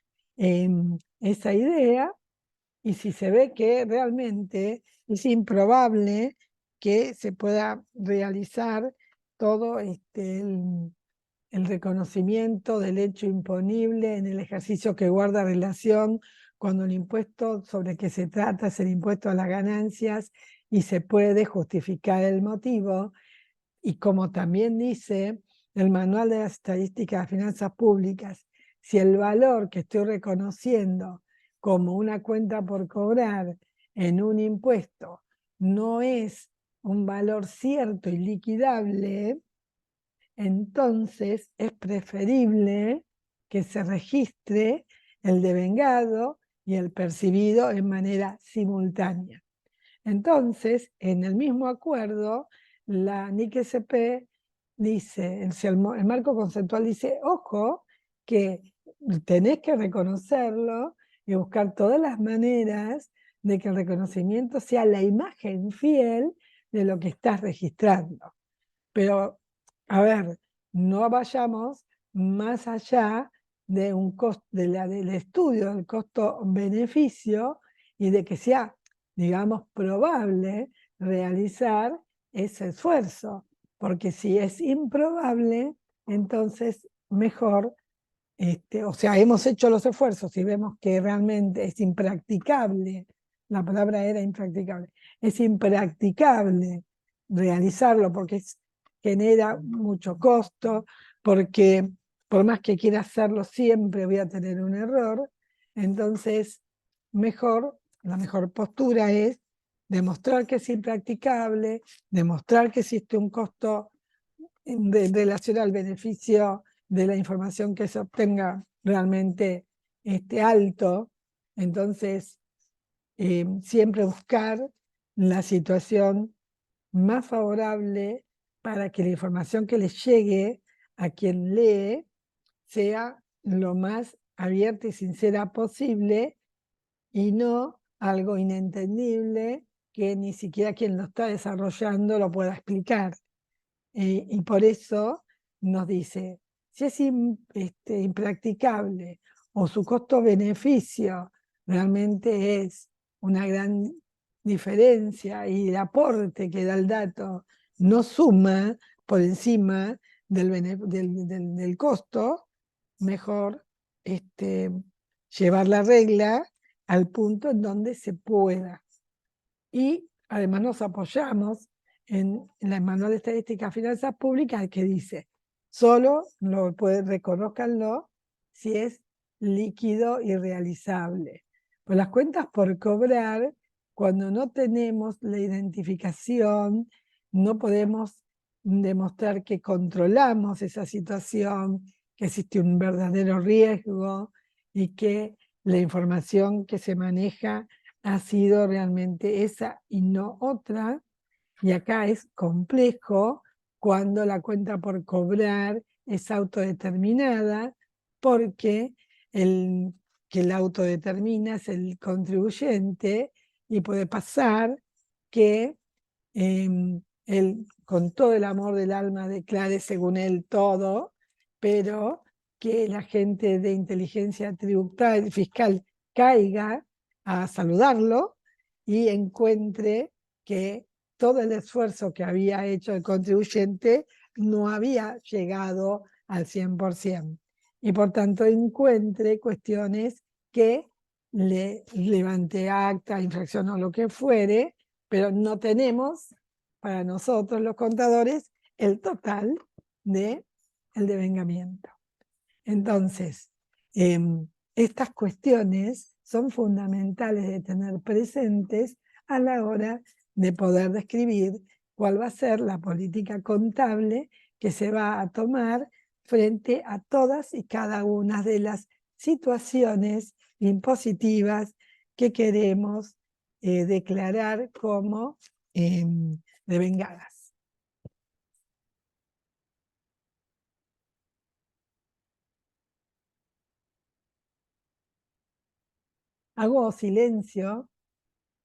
esa idea, y si se ve que realmente es improbable que se pueda realizar todo el reconocimiento del hecho imponible en el ejercicio que guarda relación, cuando el impuesto sobre que se trata es el impuesto a las ganancias y se puede justificar el motivo. Y como también dice el Manual de las Estadísticas de Finanzas Públicas, si el valor que estoy reconociendo como una cuenta por cobrar en un impuesto no es un valor cierto y liquidable, entonces es preferible que se registre el devengado y el percibido en manera simultánea. Entonces, en el mismo acuerdo, la NIC-SP dice, el marco conceptual dice, ojo, que tenés que reconocerlo y buscar todas las maneras de que el reconocimiento sea la imagen fiel de lo que estás registrando. Pero, a ver, no vayamos más allá de un costo, del estudio del costo-beneficio y de que sea, digamos, probable realizar ese esfuerzo. Porque si es improbable, entonces mejor, o sea, hemos hecho los esfuerzos y vemos que realmente es impracticable, la palabra era impracticable, es impracticable realizarlo porque genera mucho costo, porque por más que quiera hacerlo siempre voy a tener un error, entonces la mejor postura es demostrar que es impracticable, demostrar que existe un costo en relación al beneficio de la información que se obtenga realmente alto. Entonces, siempre buscar la situación más favorable para que la información que les llegue a quien lee sea lo más abierta y sincera posible y no algo inentendible que ni siquiera quien lo está desarrollando lo pueda explicar. Y por eso nos dice, si es impracticable o su costo-beneficio realmente es una gran diferencia y el aporte que da el dato no suma por encima del costo, mejor llevar la regla al punto en donde se pueda. Y además nos apoyamos en el Manual de Estadística y Finanzas Públicas que dice, solo reconózcanlo si es líquido y realizable. Pues las cuentas por cobrar, cuando no tenemos la identificación, no podemos demostrar que controlamos esa situación, que existe un verdadero riesgo y que la información que se maneja ha sido realmente esa y no otra, y acá es complejo cuando la cuenta por cobrar es autodeterminada, porque el que la autodetermina es el contribuyente y puede pasar que él con todo el amor del alma declare según él todo, pero que la gente de inteligencia tributaria fiscal caiga a saludarlo y encuentre que todo el esfuerzo que había hecho el contribuyente no había llegado al 100%. Y por tanto encuentre cuestiones que le levante acta, infracción o lo que fuere, pero no tenemos para nosotros los contadores el total del devengamiento. Entonces, estas cuestiones son fundamentales de tener presentes a la hora de poder describir cuál va a ser la política contable que se va a tomar frente a todas y cada una de las situaciones impositivas que queremos declarar como devengadas. Hago silencio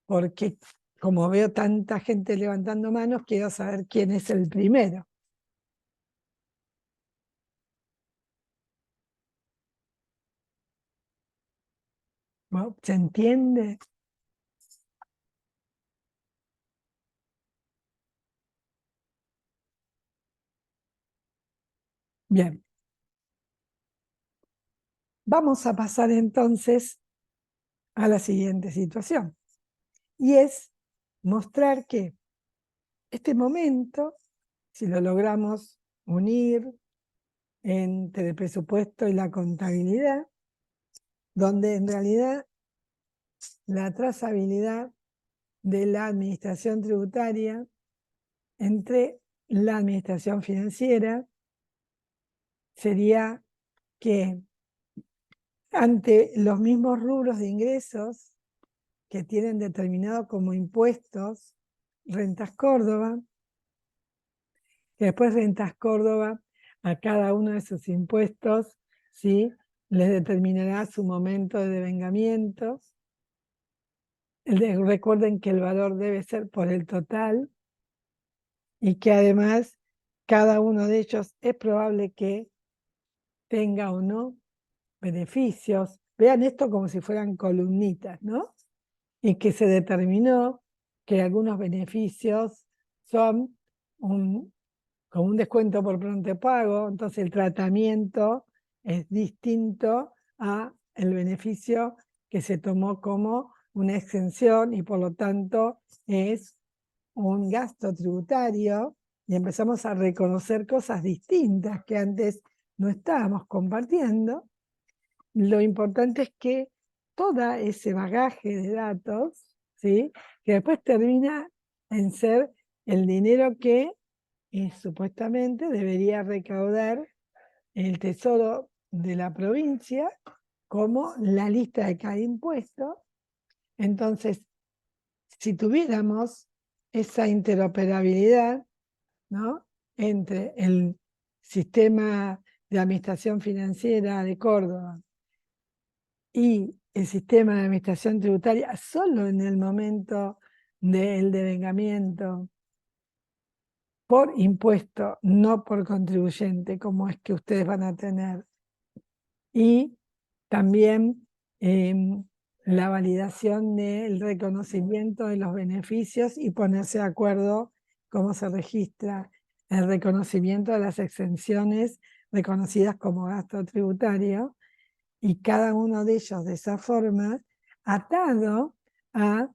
porque como veo tanta gente levantando manos, quiero saber quién es el primero. ¿No? ¿Se entiende? Bien. Vamos a pasar entonces a la siguiente situación. Y es mostrar que este momento, si lo logramos unir entre el presupuesto y la contabilidad, donde en realidad la trazabilidad de la administración tributaria entre la administración financiera sería que ante los mismos rubros de ingresos que tienen determinado como impuestos, Rentas Córdoba, que después Rentas Córdoba a cada uno de sus impuestos, ¿sí?, les determinará su momento de devengamiento. Recuerden que el valor debe ser por el total y que además cada uno de ellos es probable que tenga o no beneficios. Vean esto como si fueran columnitas, ¿no? Y que se determinó que algunos beneficios son con un descuento por pronto pago, entonces el tratamiento es distinto a el beneficio que se tomó como una exención y por lo tanto es un gasto tributario y empezamos a reconocer cosas distintas que antes no estábamos compartiendo. Lo importante es que todo ese bagaje de datos, ¿sí?, que después termina en ser el dinero que supuestamente debería recaudar el Tesoro de la provincia como la lista de cada impuesto. Entonces, si tuviéramos esa interoperabilidad, ¿no?, entre el sistema de administración financiera de Córdoba y el sistema de administración tributaria solo en el momento del devengamiento por impuesto, no por contribuyente, como es que ustedes van a tener. Y también la validación del reconocimiento de los beneficios y ponerse de acuerdo cómo se registra el reconocimiento de las exenciones reconocidas como gasto tributario, y cada uno de ellos de esa forma atado a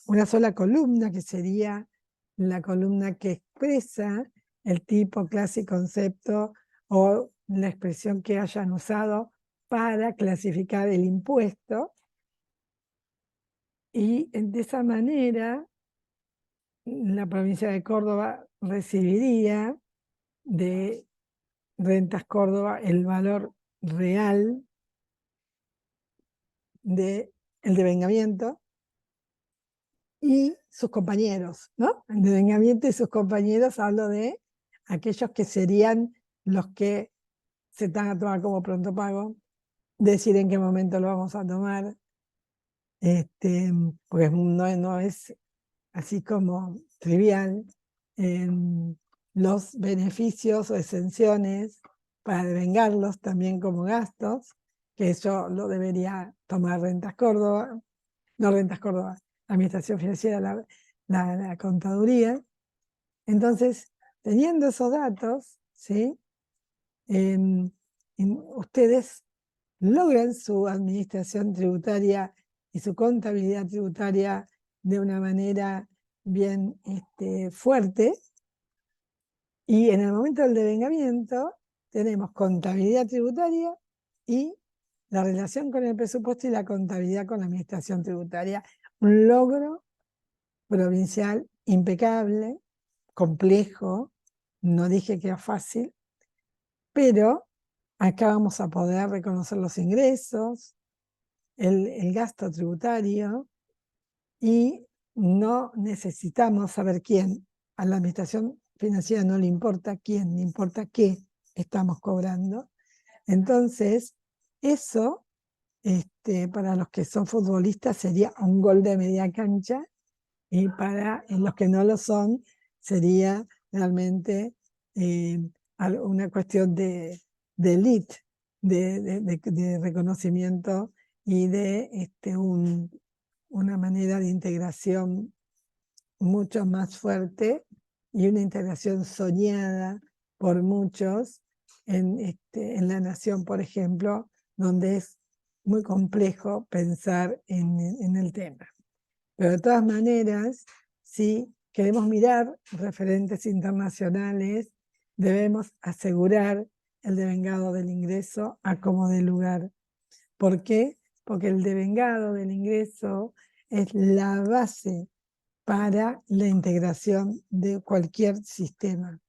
una sola columna, que sería la columna que expresa el tipo, clase y concepto o la expresión que hayan usado para clasificar el impuesto. Y de esa manera la provincia de Córdoba recibiría de Rentas Córdoba el valor real del devengamiento y sus compañeros, ¿no? El devengamiento y sus compañeros, hablo de aquellos que serían los que se están a tomar como pronto pago, decir en qué momento lo vamos a tomar, porque no es así como trivial. Los beneficios o exenciones para devengarlos también como gastos, que eso lo debería tomar Rentas Córdoba, no Rentas Córdoba, Administración Financiera, la contaduría. Entonces, teniendo esos datos, ¿sí?, ustedes logran su administración tributaria y su contabilidad tributaria de una manera bien fuerte, y en el momento del devengamiento tenemos contabilidad tributaria y la relación con el presupuesto y la contabilidad con la administración tributaria. Un logro provincial impecable, complejo, no dije que era fácil, pero acá vamos a poder reconocer los ingresos, el gasto tributario, y no necesitamos saber quién. A la administración financiera no le importa quién, le importa qué estamos cobrando. Entonces, eso para los que son futbolistas sería un gol de media cancha, y para los que no lo son sería realmente una cuestión de elite, de reconocimiento y de una manera de integración mucho más fuerte, y una integración soñada por muchos en la nación, por ejemplo, donde es muy complejo pensar en el tema. Pero de todas maneras, si queremos mirar referentes internacionales, debemos asegurar el devengado del ingreso a como de lugar. ¿Por qué? Porque el devengado del ingreso es la base para la integración de cualquier sistema.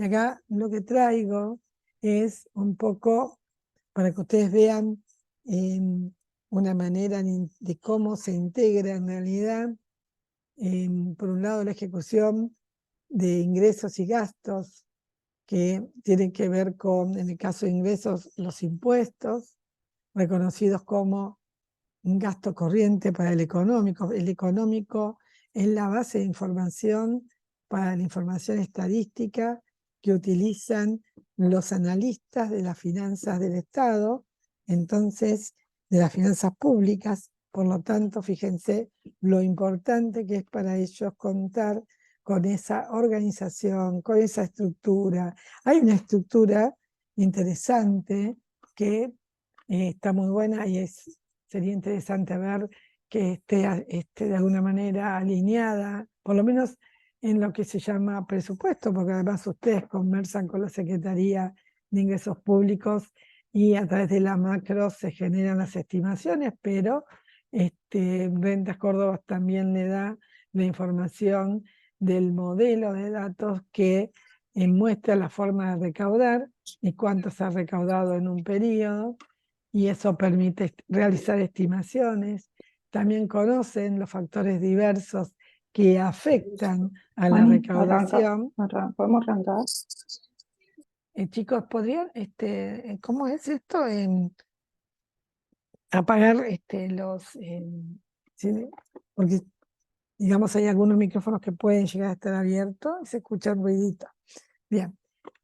Y acá lo que traigo es un poco para que ustedes vean una manera de cómo se integra en realidad, por un lado, la ejecución de ingresos y gastos, que tienen que ver con, en el caso de ingresos, los impuestos, reconocidos como un gasto corriente para el económico. El económico es la base de información para la información estadística que utilizan los analistas de las finanzas del Estado, entonces de las finanzas públicas. Por lo tanto, fíjense lo importante que es para ellos contar con esa organización, con esa estructura. Hay una estructura interesante que está muy buena y sería interesante ver que esté de alguna manera alineada, por lo menos en lo que se llama presupuesto, porque además ustedes conversan con la Secretaría de Ingresos Públicos y a través de la macro se generan las estimaciones, pero Rentas Córdoba también le da la información del modelo de datos que muestra la forma de recaudar y cuánto se ha recaudado en un periodo, y eso permite realizar estimaciones. También conocen los factores diversos que afectan a la Ani, recaudación. ¿podemos arrancar? Chicos, ¿podrían, cómo es esto? Apagar ¿sí? Porque, digamos, hay algunos micrófonos que pueden llegar a estar abiertos y se escucha un ruidito. Bien,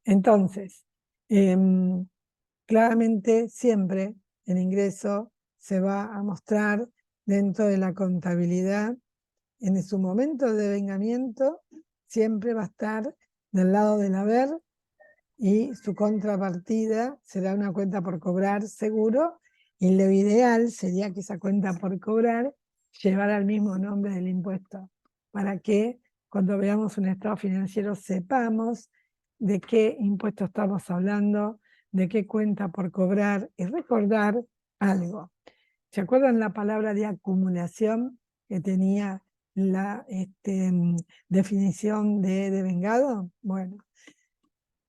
entonces, claramente siempre el ingreso se va a mostrar dentro de la contabilidad. En su momento de devengamiento siempre va a estar del lado del haber y su contrapartida será una cuenta por cobrar seguro, y lo ideal sería que esa cuenta por cobrar llevara el mismo nombre del impuesto, para que cuando veamos un estado financiero sepamos de qué impuesto estamos hablando, de qué cuenta por cobrar, y recordar algo. ¿Se acuerdan la palabra de acumulación que tenía la definición de devengado? Bueno,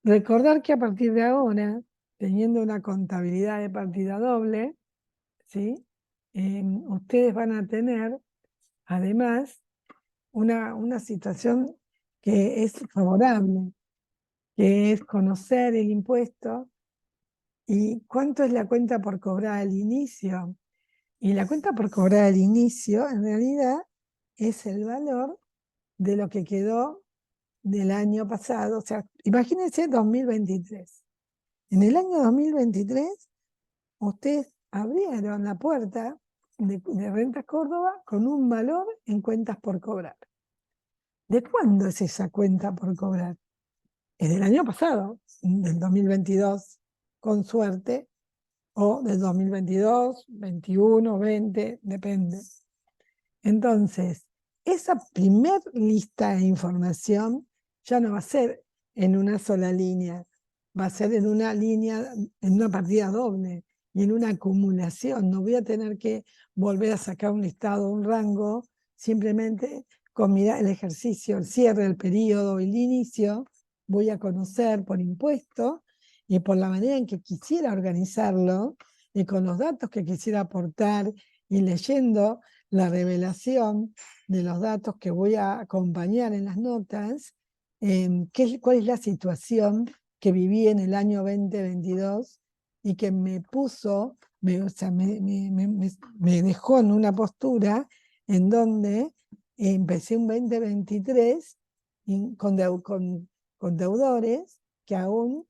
recordar que a partir de ahora, teniendo una contabilidad de partida doble, ¿sí? Ustedes van a tener, además, una situación que es favorable, que es conocer el impuesto y cuánto es la cuenta por cobrar al inicio. Y la cuenta por cobrar al inicio, en realidad, es el valor de lo que quedó del año pasado. O sea, imagínense 2023. En el año 2023, ustedes abrieron la puerta de Rentas Córdoba con un valor en cuentas por cobrar. ¿De cuándo es esa cuenta por cobrar? Es del año pasado, del 2022, con suerte, o del 2022, 21, 20, depende. Entonces, esa primer lista de información ya no va a ser en una sola línea, va a ser en una línea, en una partida doble y en una acumulación. No voy a tener que volver a sacar un listado, un rango, simplemente con mirar el ejercicio, el cierre del periodo, el inicio, voy a conocer por impuesto y por la manera en que quisiera organizarlo y con los datos que quisiera aportar y leyendo la revelación de los datos que voy a acompañar en las notas, cuál es la situación que viví en el año 2022 y que me puso, me dejó en una postura en donde empecé un 2023 con deudores que aún,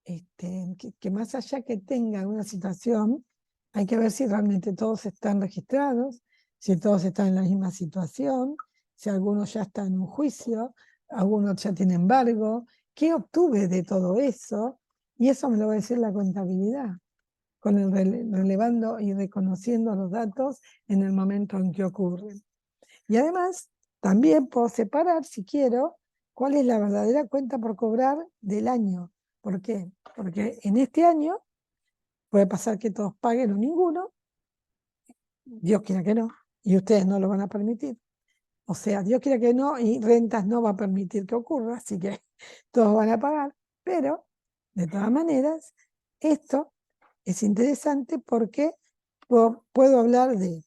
que más allá que tengan una situación, hay que ver si realmente todos están registrados, si todos están en la misma situación, si algunos ya están en un juicio, algunos ya tienen embargo, qué obtuve de todo eso, y eso me lo va a decir la contabilidad, con el relevando y reconociendo los datos en el momento en que ocurren. Y además, también puedo separar, si quiero, cuál es la verdadera cuenta por cobrar del año. ¿Por qué? Porque en este año puede pasar que todos paguen o ninguno, Dios quiera que no, y ustedes no lo van a permitir. O sea, Dios quiera que no, y rentas no va a permitir que ocurra, así que todos van a pagar. Pero, de todas maneras, esto es interesante porque puedo hablar de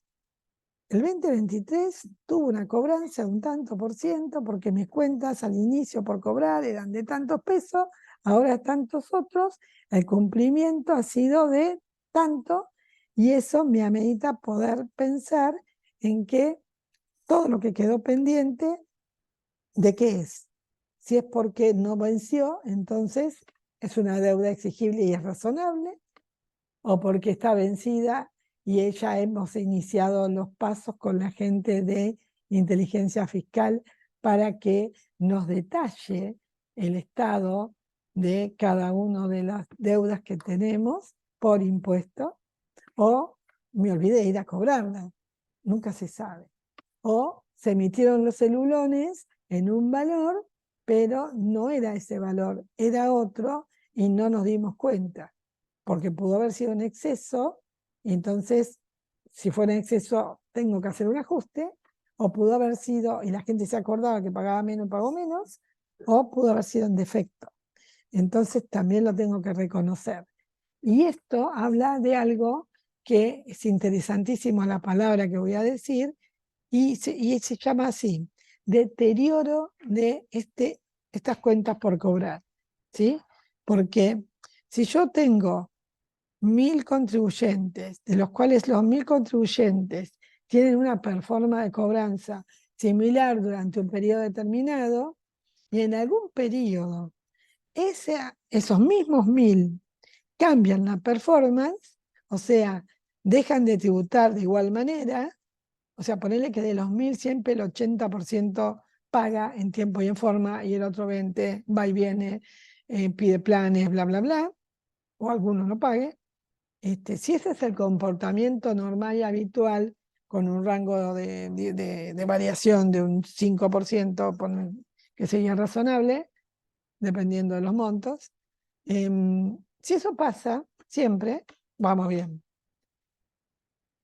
el 2023 tuvo una cobranza de un tanto por ciento, porque mis cuentas al inicio por cobrar eran de tantos pesos, ahora tantos otros, el cumplimiento ha sido de tanto, y eso me amerita poder pensar en que todo lo que quedó pendiente, ¿de qué es? Si es porque no venció, entonces es una deuda exigible y es razonable, o porque está vencida y ya hemos iniciado los pasos con la gente de inteligencia fiscal para que nos detalle el estado de cada una de las deudas que tenemos por impuesto, o me olvidé de ir a cobrarla, nunca se sabe. O se emitieron los celulones en un valor, pero no era ese valor, era otro y no nos dimos cuenta, porque pudo haber sido un exceso, y entonces, si fuera en exceso, tengo que hacer un ajuste, o pudo haber sido, y la gente se acordaba que pagaba menos, pagó menos, o pudo haber sido en defecto. Entonces también lo tengo que reconocer. Y esto habla de algo que es interesantísimo, la palabra que voy a decir, y se llama así, deterioro de estas cuentas por cobrar, ¿sí? Porque si yo tengo 1000 contribuyentes, de los cuales los 1000 contribuyentes tienen una performance de cobranza similar durante un periodo determinado, y en algún periodo esos mismos 1000 cambian la performance, o sea, dejan de tributar de igual manera, o sea, ponerle que de los 1000 siempre el 80% paga en tiempo y en forma, y el otro 20% va y viene, pide planes, bla, bla, bla, o alguno no pague. Si ese es el comportamiento normal y habitual, con un rango de variación de un 5%, que sería razonable, dependiendo de los montos, si eso pasa siempre, vamos bien.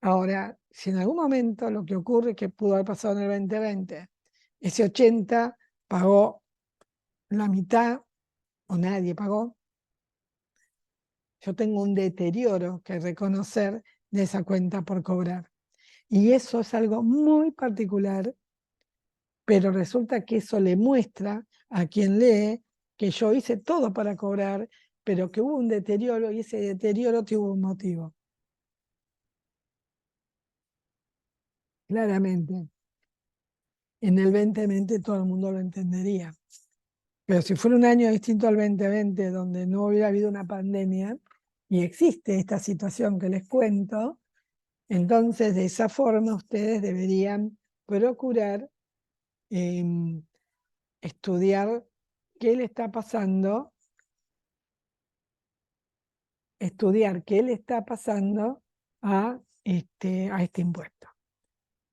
Ahora, si en algún momento lo que ocurre, que pudo haber pasado en el 2020, ese 80 pagó la mitad o nadie pagó, yo tengo un deterioro que reconocer de esa cuenta por cobrar. Y eso es algo muy particular, pero resulta que eso le muestra a quien lee que yo hice todo para cobrar, pero que hubo un deterioro, y ese deterioro tuvo un motivo. Claramente. En el 2020 todo el mundo lo entendería. Pero si fuera un año distinto al 2020, donde no hubiera habido una pandemia, y existe esta situación que les cuento, entonces de esa forma ustedes deberían procurar estudiar qué le está pasando, a este impuesto.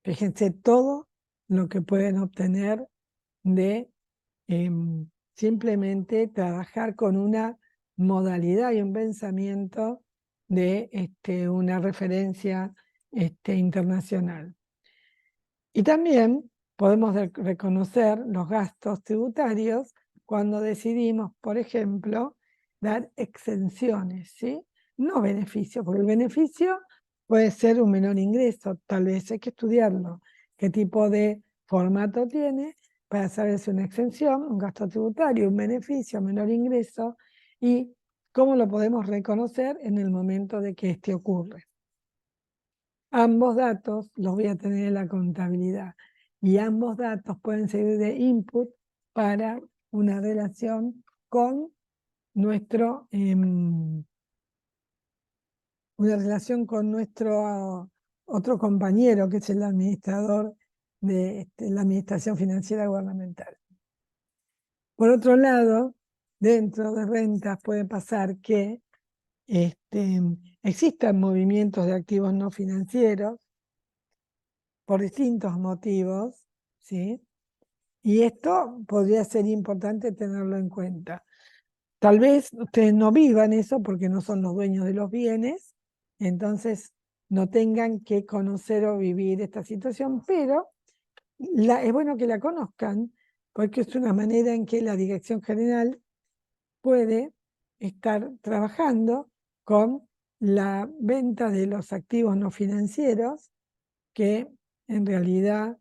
Fíjense todo lo que pueden obtener de simplemente trabajar con una modalidad y un pensamiento de una referencia internacional. Y también podemos reconocer los gastos tributarios cuando decidimos, por ejemplo, dar exenciones, ¿sí? No beneficio, porque el beneficio puede ser un menor ingreso, tal vez hay que estudiarlo, qué tipo de formato tiene, para saber si es una exención, un gasto tributario, un beneficio, menor ingreso, y cómo lo podemos reconocer en el momento de que ocurre. Ambos datos los voy a tener en la contabilidad, y ambos datos pueden servir de input para una relación con nuestro otro compañero, que es el administrador de la Administración Financiera Gubernamental. Por otro lado, dentro de rentas puede pasar que existan movimientos de activos no financieros por distintos motivos, ¿sí? Y esto podría ser importante tenerlo en cuenta. Tal vez ustedes no vivan eso porque no son los dueños de los bienes, entonces no tengan que conocer o vivir esta situación, pero es bueno que la conozcan, porque es una manera en que la Dirección General puede estar trabajando con la venta de los activos no financieros, que en realidad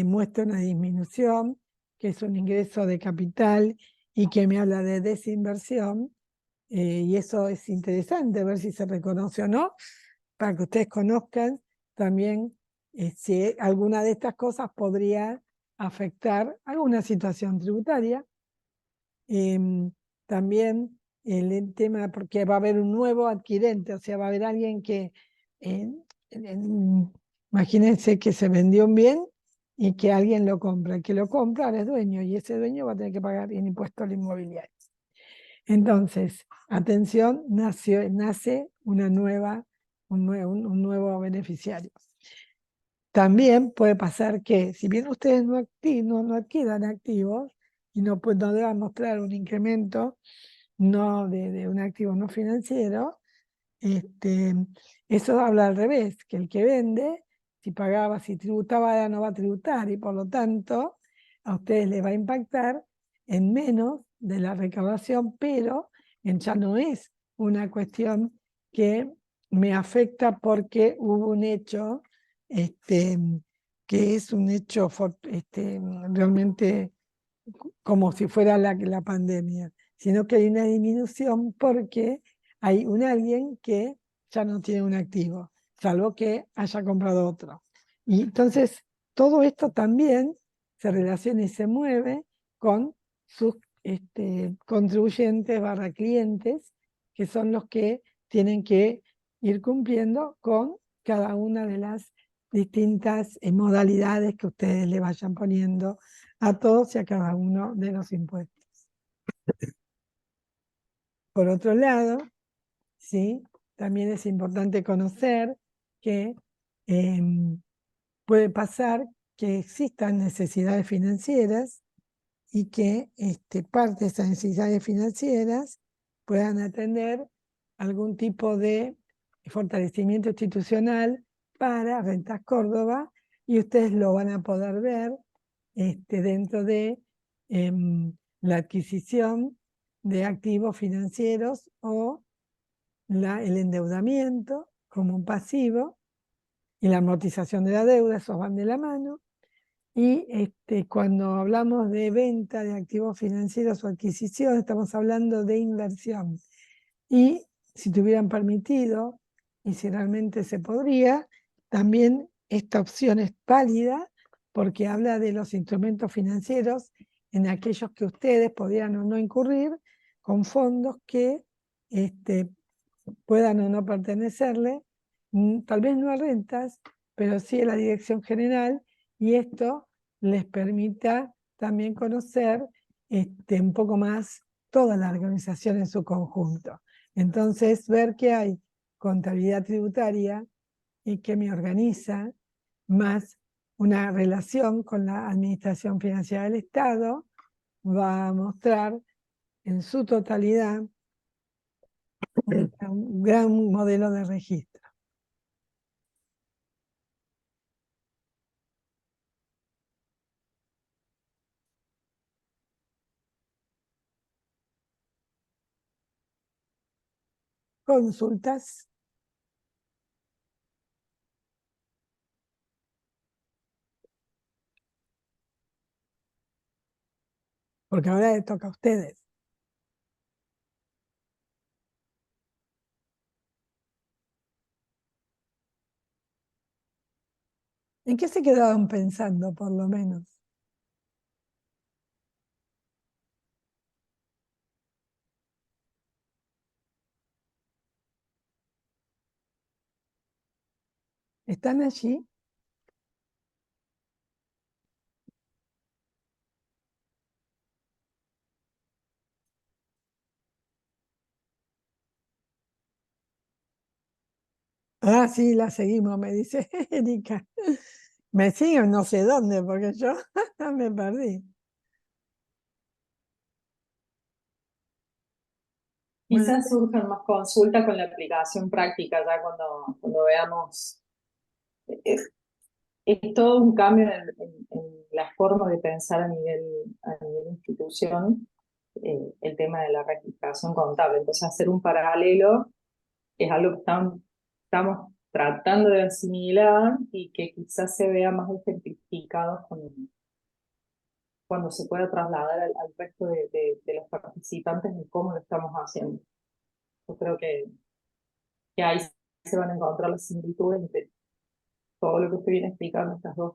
muestra una disminución, que es un ingreso de capital y que me habla de desinversión, y eso es interesante, ver si se reconoce o no, para que ustedes conozcan también si alguna de estas cosas podría afectar alguna situación tributaria. También el tema, porque va a haber un nuevo adquirente, o sea, va a haber alguien que, eh, imagínense que se vendió un bien y que alguien lo compra. El que lo compra ahora es dueño y ese dueño va a tener que pagar el impuesto al inmobiliario. Entonces, atención, nace una nueva, un nuevo beneficiario. También puede pasar que, si bien ustedes no adquieran activos y no deban mostrar un incremento de un activo no financiero, eso habla al revés, que el que vende, si tributaba, ahora no va a tributar y por lo tanto a ustedes les va a impactar en menos de la recaudación, pero ya no es una cuestión que me afecta porque hubo un hecho que es un hecho realmente como si fuera la pandemia, sino que hay una disminución porque hay alguien que ya no tiene un activo, salvo que haya comprado otro. Y entonces todo esto también se relaciona y se mueve con sus contribuyentes / clientes, que son los que tienen que ir cumpliendo con cada una de las distintas modalidades que ustedes le vayan poniendo a todos y a cada uno de los impuestos. Por otro lado, ¿sí? También es importante conocer que puede pasar que existan necesidades financieras y que parte de esas necesidades financieras puedan atender algún tipo de fortalecimiento institucional para Rentas Córdoba, y ustedes lo van a poder ver dentro de la adquisición de activos financieros o el endeudamiento como un pasivo y la amortización de la deuda, esos van de la mano. Y cuando hablamos de venta de activos financieros o adquisición, estamos hablando de inversión. Y si tuvieran permitido, y si realmente se podría, también esta opción es válida porque habla de los instrumentos financieros en aquellos que ustedes podrían o no incurrir con fondos que puedan o no pertenecerle, tal vez no a rentas, pero sí a la Dirección General, y esto les permita también conocer un poco más toda la organización en su conjunto. Entonces, ver que hay contabilidad tributaria y que me organiza, más una relación con la Administración Financiera del Estado, va a mostrar en su totalidad un gran modelo de registro. Consultas. Porque ahora les toca a ustedes. ¿En qué se quedaban pensando, por lo menos? ¿Están allí? Ah, sí, la seguimos, me dice Erika. Me siguen no sé dónde, porque yo me perdí. Bueno, Quizás surjan más consultas con la aplicación práctica ya cuando veamos es todo un cambio en la forma de pensar a nivel institución, el tema de la registración contable. Entonces, hacer un paralelo es algo que estamos tratando de asimilar y que quizás se vea más ejemplificado cuando se pueda trasladar al resto de los participantes en cómo lo estamos haciendo. Yo creo que ahí se van a encontrar las similitudes entre todo lo que estoy bien explicando en estos dos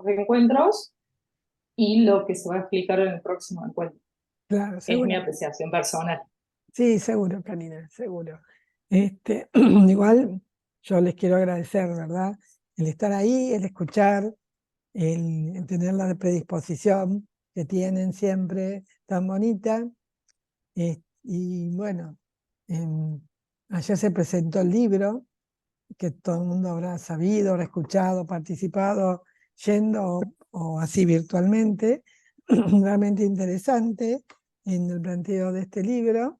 encuentros y lo que se va a explicar en el próximo encuentro. Claro, Es mi seguro. apreciación personal. Sí, seguro, Karina, seguro. Igual yo les quiero agradecer, ¿verdad? El estar ahí, el escuchar, el tener la predisposición que tienen siempre tan bonita. Y bueno, ayer se presentó el libro, que todo el mundo habrá sabido, habrá escuchado, participado, yendo o así virtualmente. Realmente interesante en el planteo de este libro.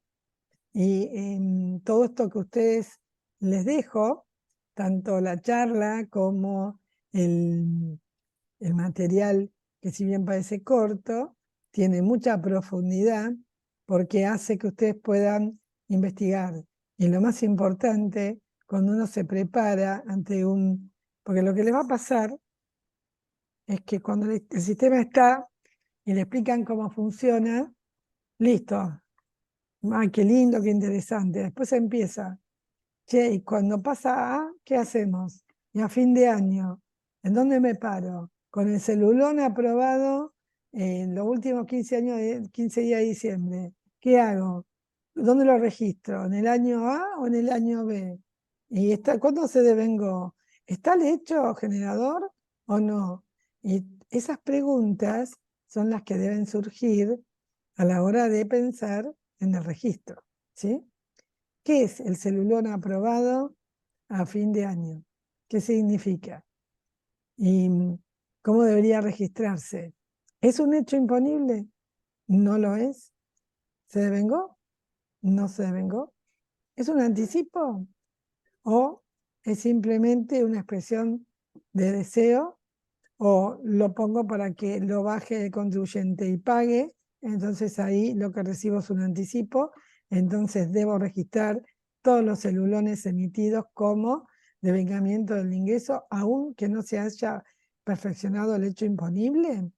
Y todo esto que ustedes les dejo, tanto la charla como el material, que si bien parece corto, tiene mucha profundidad porque hace que ustedes puedan investigar. Y lo más importante, cuando uno se prepara ante porque lo que les va a pasar es que cuando el sistema está y le explican cómo funciona, listo. Ay, qué lindo, qué interesante. Después empieza. Che, y cuando pasa A, ¿qué hacemos? Y a fin de año, ¿en dónde me paro? Con el celulón aprobado en los últimos 15 años, 15 días de diciembre. ¿Qué hago? ¿Dónde lo registro? ¿En el año A o en el año B? ¿Y cuándo se devengó? ¿Está el hecho generador o no? Y esas preguntas son las que deben surgir a la hora de pensar en el registro, ¿sí? ¿Qué es el celulón aprobado a fin de año? ¿Qué significa? ¿Y cómo debería registrarse? ¿Es un hecho imponible? ¿No lo es? ¿Se devengó? ¿No se devengó? ¿Es un anticipo? ¿O es simplemente una expresión de deseo? ¿O lo pongo para que lo baje el contribuyente y pague? Entonces ahí lo que recibo es un anticipo. Entonces debo registrar todos los celulones emitidos como devengamiento del ingreso, aun que no se haya perfeccionado el hecho imponible.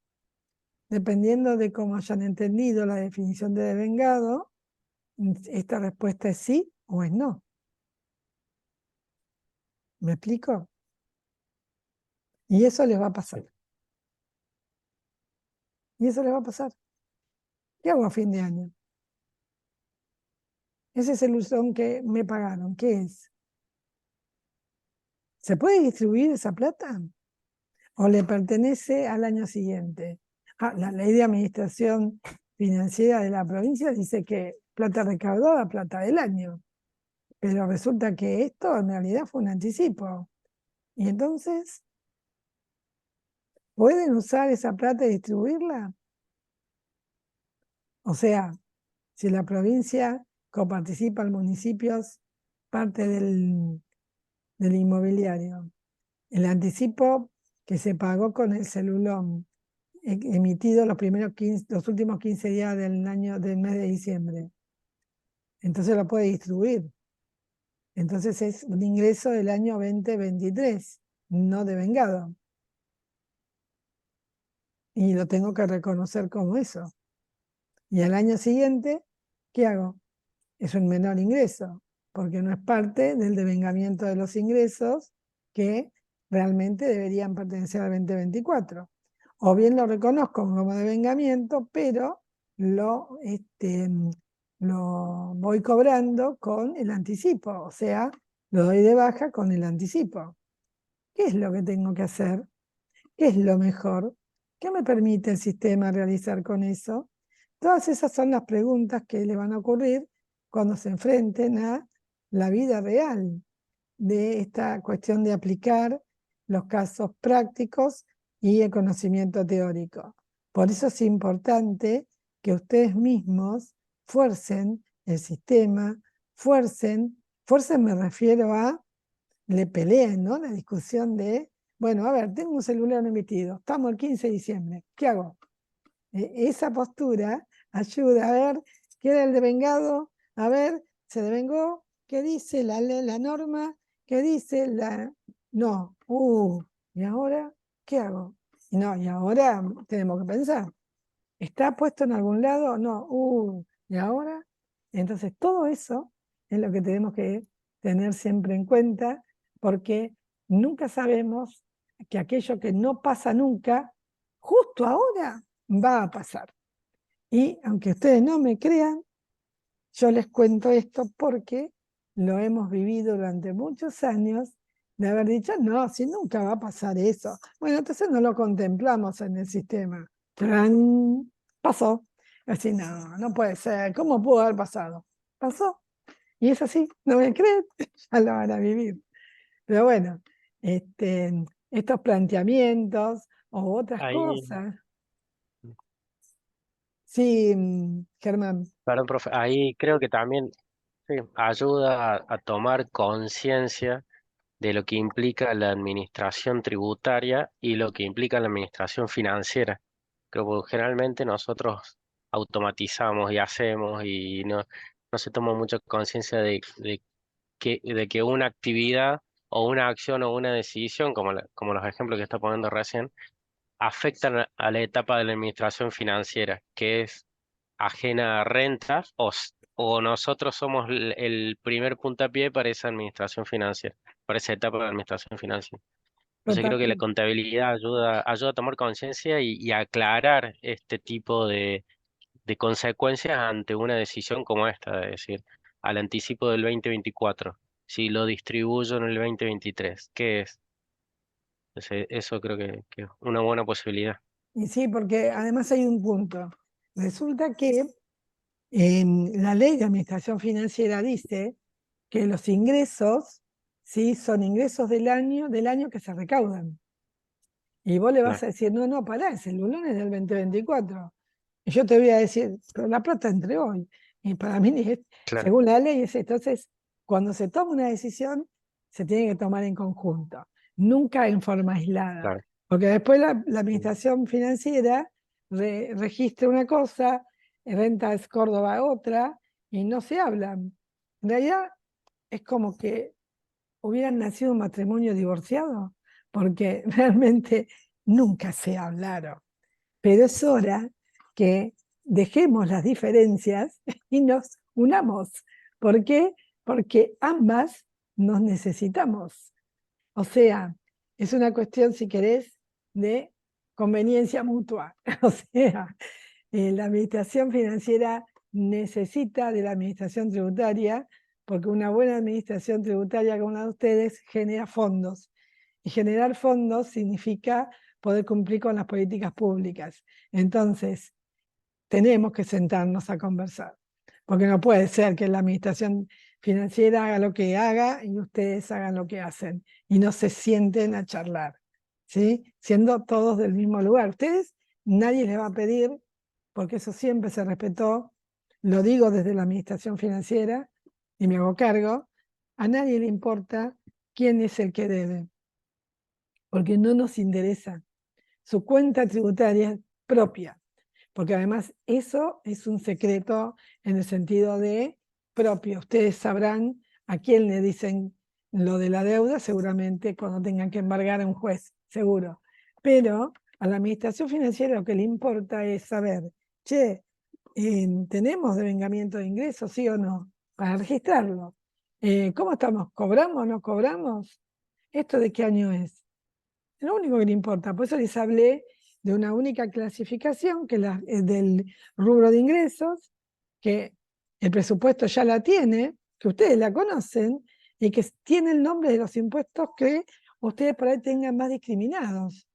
Dependiendo de cómo hayan entendido la definición de devengado, esta respuesta es sí o es no. ¿Me explico? Y eso les va a pasar. Y eso les va a pasar. ¿Qué hago a fin de año? Ese celulón que me pagaron, ¿qué es? ¿Se puede distribuir esa plata? ¿O le pertenece al año siguiente? La ley de administración financiera de la provincia dice que plata recaudada, plata del año. Pero resulta que esto en realidad fue un anticipo. Y entonces, ¿pueden usar esa plata y distribuirla? O sea, si la provincia coparticipa al municipio, parte del inmobiliario. El anticipo que se pagó con el celulón emitido los últimos 15 días del mes de diciembre. Entonces lo puede distribuir. Entonces es un ingreso del año 2023, no devengado. Y lo tengo que reconocer como eso. Y al año siguiente, ¿qué hago? Es un menor ingreso, porque no es parte del devengamiento de los ingresos que realmente deberían pertenecer al 2024. O bien lo reconozco como devengamiento, pero lo voy cobrando con el anticipo, o sea, lo doy de baja con el anticipo. ¿Qué es lo que tengo que hacer? ¿Qué es lo mejor? ¿Qué me permite el sistema realizar con eso? Todas esas son las preguntas que le van a ocurrir cuando se enfrenten a la vida real de esta cuestión de aplicar los casos prácticos y el conocimiento teórico. Por eso es importante que ustedes mismos fuercen el sistema, fuercen me refiero a le peleen, ¿no? La discusión de Bueno, a ver, tengo un celular no emitido, estamos el 15 de diciembre, ¿qué hago? Esa postura ayuda a ver qué era el devengado, a ver, se devengó, qué dice la norma, qué dice la... No, ¿y ahora qué hago? No, y ahora tenemos que pensar, ¿está puesto en algún lado? No, ¿y ahora? Entonces todo eso es lo que tenemos que tener siempre en cuenta, porque nunca sabemos que aquello que no pasa nunca, justo ahora va a pasar. Y aunque ustedes no me crean, yo les cuento esto porque lo hemos vivido durante muchos años, de haber dicho, no, si nunca va a pasar eso. Bueno, entonces no lo contemplamos en el sistema. ¡Tran! Pasó. Así, no, no puede ser. ¿Cómo pudo haber pasado? Pasó. Y es así, no me creen, ya lo van a vivir. Pero bueno, estos planteamientos o otras Ahí, cosas. Sí, Germán. perdón, profe, ahí creo que también sí, ayuda a tomar conciencia de lo que implica la administración tributaria y lo que implica la administración financiera. Creo que generalmente nosotros automatizamos y hacemos y no se toma mucha conciencia de que una actividad o una acción o una decisión, como los ejemplos que está poniendo recién, afectan a la etapa de la administración financiera, que es ajena a rentas o nosotros somos el primer puntapié para esa administración financiera, para esa etapa de la administración financiera. Entonces creo que la Totalmente. contabilidad ayuda a tomar conciencia y a aclarar este tipo de consecuencias ante una decisión como esta, es decir, al anticipo del 2024, si lo distribuyo en el 2023, ¿qué es? Entonces, eso creo que es una buena posibilidad. Y sí, porque además hay un punto. Resulta que en la ley de administración financiera dice que los ingresos, ¿sí?, son ingresos del año que se recaudan. Y vos le vas Claro, a decir, no, pará, es el lunes del 2024. Y yo te voy a decir, pero la plata entre hoy. Y para mí, claro, según la ley, es esto. Entonces, cuando se toma una decisión, se tiene que tomar en conjunto, nunca en forma aislada. claro. Porque después la administración financiera registra una cosa, Rentas Córdoba otra, y no se hablan. En realidad, es como que hubieran nacido un matrimonio divorciado, porque realmente nunca se hablaron. Pero es hora que dejemos las diferencias y nos unamos. ¿Por qué? Porque ambas nos necesitamos. O sea, es una cuestión, si querés, de conveniencia mutua. O sea, la administración financiera necesita de la administración tributaria, porque una buena administración tributaria como la de ustedes genera fondos. Y generar fondos significa poder cumplir con las políticas públicas. Entonces, tenemos que sentarnos a conversar, porque no puede ser que la administración financiera haga lo que haga y ustedes hagan lo que hacen y no se sienten a charlar, ¿sí? Siendo todos del mismo lugar. Ustedes, nadie les va a pedir, porque eso siempre se respetó, lo digo desde la administración financiera y me hago cargo, a nadie le importa quién es el que debe, porque no nos interesa. Su cuenta tributaria propia, porque además eso es un secreto en el sentido de propio. Ustedes sabrán a quién le dicen lo de la deuda, seguramente cuando tengan que embargar a un juez, seguro. Pero a la administración financiera lo que le importa es saber, che, ¿tenemos devengamiento de ingresos, sí o no? Para registrarlo. ¿Cómo estamos? ¿Cobramos o no cobramos? ¿Esto de qué año es? Es lo único que le importa. Por eso les hablé de una única clasificación, que es del rubro de ingresos, que el presupuesto ya la tiene, que ustedes la conocen, y que tiene el nombre de los impuestos que ustedes por ahí tengan más discriminados.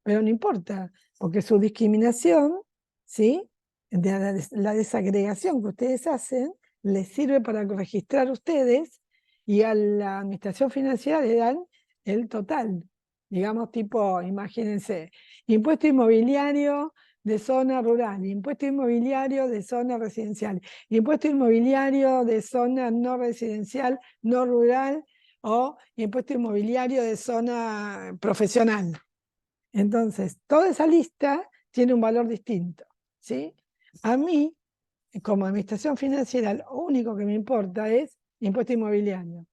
Pero no importa, porque su discriminación, ¿sí?, de la desagregación que ustedes hacen, les sirve para registrar ustedes y a la administración financiera le dan el total. Digamos, tipo, imagínense, impuesto inmobiliario de zona rural, impuesto inmobiliario de zona residencial, impuesto inmobiliario de zona no residencial, no rural, o impuesto inmobiliario de zona profesional. Entonces, toda esa lista tiene un valor distinto, ¿sí? A mí, como administración financiera, lo único que me importa es impuesto inmobiliario.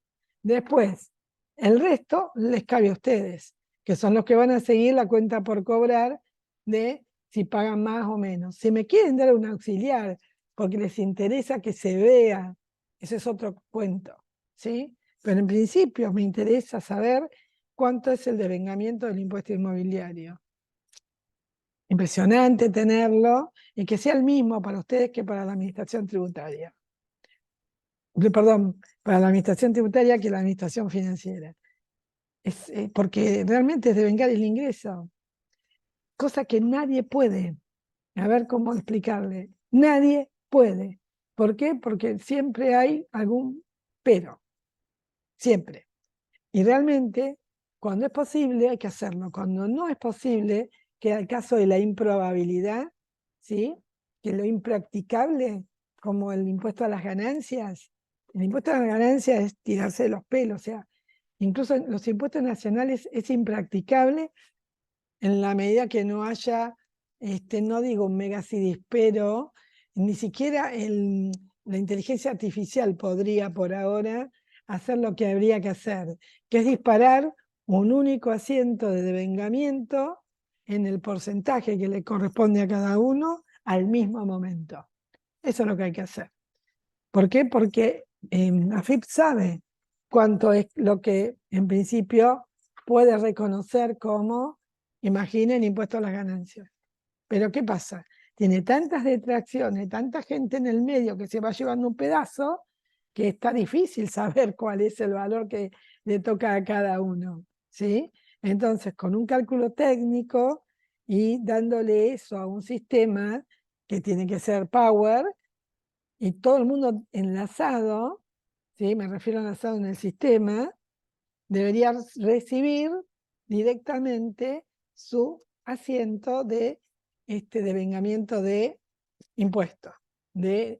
Después, el resto les cabe a ustedes, que son los que van a seguir la cuenta por cobrar de si pagan más o menos. Si me quieren dar un auxiliar porque les interesa que se vea, ese es otro cuento, ¿sí? Pero en principio me interesa saber cuánto es el devengamiento del impuesto inmobiliario. Impresionante tenerlo y que sea el mismo para ustedes que para la administración tributaria. Perdón, para la administración tributaria que la administración financiera. Porque realmente es devengar el ingreso, cosa que nadie puede. A ver cómo explicarle. Nadie puede. ¿Por qué? Porque siempre hay algún pero. Siempre. Y realmente, cuando es posible, hay que hacerlo. Cuando no es posible, queda el caso de la improbabilidad, ¿sí? Que lo impracticable, como el impuesto a las ganancias. El impuesto a las ganancias es tirarse de los pelos, o sea, incluso en los impuestos nacionales es impracticable en la medida que no haya, no digo un megacidis, pero ni siquiera la inteligencia artificial podría por ahora hacer lo que habría que hacer, que es disparar un único asiento de devengamiento en el porcentaje que le corresponde a cada uno al mismo momento. Eso es lo que hay que hacer. ¿Por qué? Porque AFIP sabe cuánto es lo que en principio puede reconocer como, imaginen, impuesto a las ganancias. Pero ¿qué pasa? Tiene tantas detracciones, tanta gente en el medio que se va llevando un pedazo, que está difícil saber cuál es el valor que le toca a cada uno, ¿sí? Entonces, con un cálculo técnico y dándole eso a un sistema que tiene que ser Power, y todo el mundo enlazado, ¿sí? Me refiero a enlazado en el sistema, debería recibir directamente su asiento de devengamiento de impuestos. Y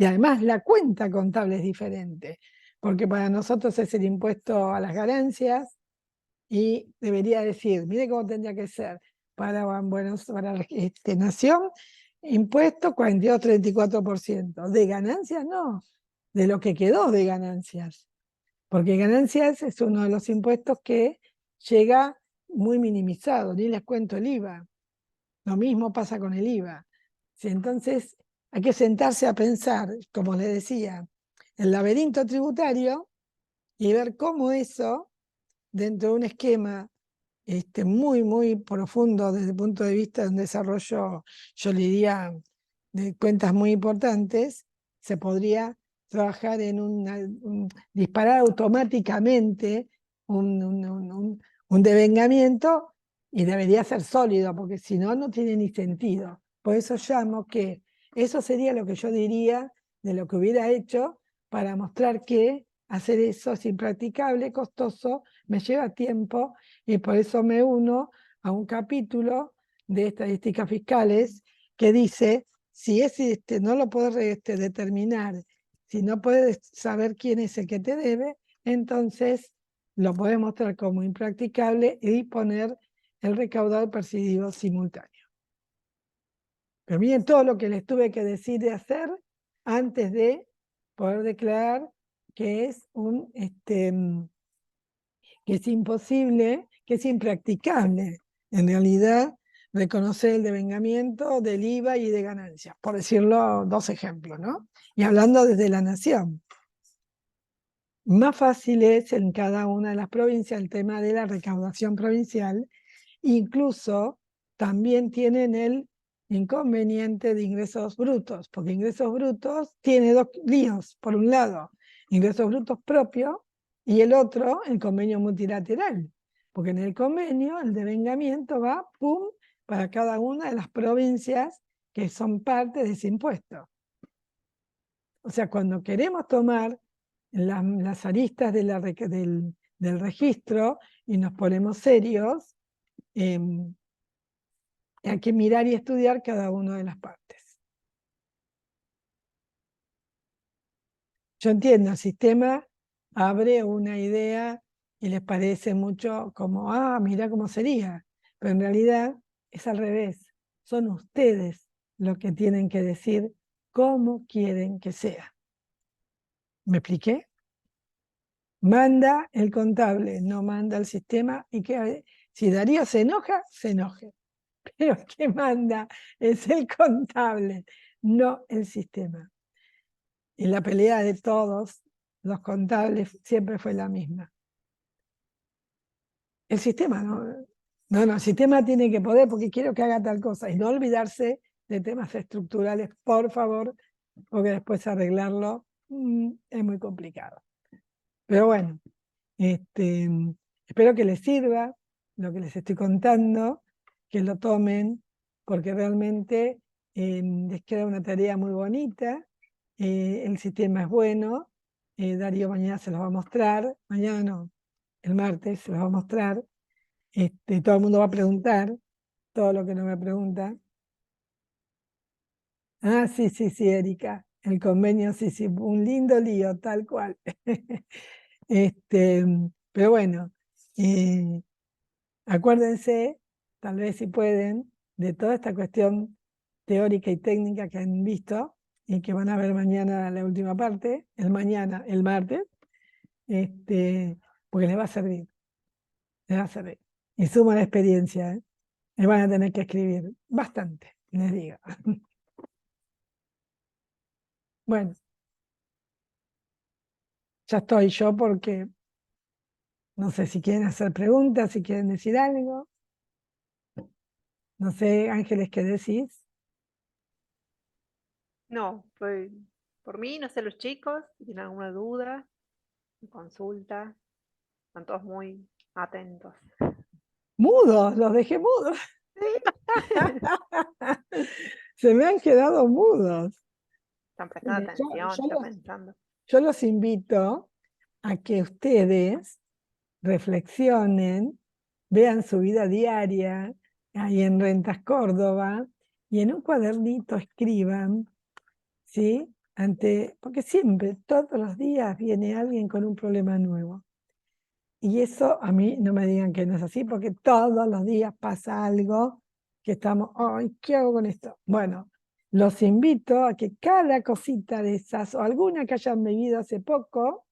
además la cuenta contable es diferente, porque para nosotros es el impuesto a las ganancias y debería decir, mire cómo tendría que ser para Nación, impuesto 42-34%. De ganancias no, de lo que quedó de ganancias. Porque ganancias es uno de los impuestos que llega muy minimizado, ni les cuento el IVA. Lo mismo pasa con el IVA. Sí, entonces hay que sentarse a pensar, como les decía, el laberinto tributario y ver cómo eso, dentro de un esquema muy, muy profundo desde el punto de vista de un desarrollo, yo le diría, de cuentas muy importantes, se podría trabajar en disparar automáticamente un devengamiento y debería ser sólido, porque si no, no tiene ni sentido. Por eso llamo que eso sería lo que yo diría de lo que hubiera hecho para mostrar que hacer eso es impracticable, costoso, me lleva tiempo y por eso me uno a un capítulo de estadísticas fiscales que dice, si es no lo puedes determinar, si no puedes saber quién es el que te debe, entonces lo puedes mostrar como impracticable y poner el recaudado percibido simultáneo. Pero miren todo lo que les tuve que decir de hacer antes de poder declarar que es que es imposible, que es impracticable, en realidad, reconocer el devengamiento del IVA y de ganancias, por decirlo dos ejemplos, ¿no? Y hablando desde la nación. Más fácil es en cada una de las provincias el tema de la recaudación provincial, incluso también tienen el inconveniente de ingresos brutos, porque ingresos brutos tiene dos líos, por un lado, ingresos brutos propios, y el otro, el convenio multilateral, porque en el convenio el devengamiento va, pum, para cada una de las provincias que son parte de ese impuesto. O sea, cuando queremos tomar las aristas del registro y nos ponemos serios, hay que mirar y estudiar cada una de las partes. Yo entiendo, el sistema abre una idea y les parece mucho como, mira cómo sería. Pero en realidad es al revés. Son ustedes los que tienen que decir cómo quieren que sea. ¿Me expliqué? Manda el contable, no manda el sistema, y que si Darío se enoja, se enoje. Pero el que manda es el contable, no el sistema. Y la pelea de todos los contables siempre fue la misma. El sistema, no, el sistema tiene que poder porque quiero que haga tal cosa. Y no olvidarse de temas estructurales, por favor, porque después arreglarlo es muy complicado. Pero bueno, espero que les sirva lo que les estoy contando, que lo tomen, porque realmente les queda una tarea muy bonita. El sistema es bueno. Darío mañana se los va a mostrar. Mañana no, el martes se los va a mostrar. Todo el mundo va a preguntar todo lo que no me pregunta. Sí, Erika. El convenio, sí, un lindo lío, tal cual. Pero bueno, acuérdense, tal vez si pueden, de toda esta cuestión teórica y técnica que han visto y que van a ver mañana la última parte, el martes, porque les va a servir. Les va a servir. Y suma la experiencia, ¿eh? Les van a tener que escribir bastante, les digo. Bueno, ya estoy yo porque no sé si quieren hacer preguntas, si quieren decir algo. No sé, Ángeles, ¿qué decís? No, por mí, no sé los chicos, si tienen alguna duda, consulta, están todos muy atentos. Mudos, los dejé mudos. Se me han quedado mudos. Están prestando Yo- atención, yo están los- pensando. Yo los invito a que ustedes reflexionen, vean su vida diaria ahí en Rentas Córdoba y en un cuadernito escriban, ¿sí? Porque siempre, todos los días viene alguien con un problema nuevo. Y eso a mí no me digan que no es así, porque todos los días pasa algo que estamos, ay, ¿qué hago con esto? Bueno, los invito a que cada cosita de esas, o alguna que hayan vivido hace poco,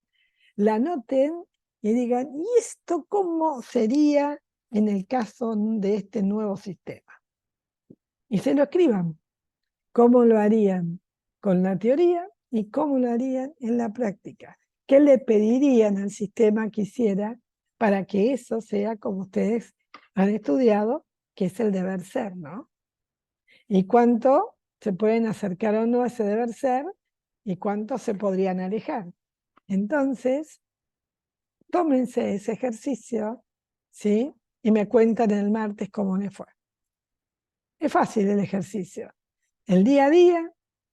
la anoten y digan, ¿y esto cómo sería en el caso de este nuevo sistema? Y se lo escriban. ¿Cómo lo harían con la teoría y cómo lo harían en la práctica? ¿Qué le pedirían al sistema que hiciera para que eso sea como ustedes han estudiado, que es el deber ser, ¿no? Y cuánto se pueden acercar o no a ese deber ser y cuánto se podrían alejar. Entonces, tómense ese ejercicio, ¿sí? Y me cuentan el martes cómo les fue. Es fácil el ejercicio. El día a día,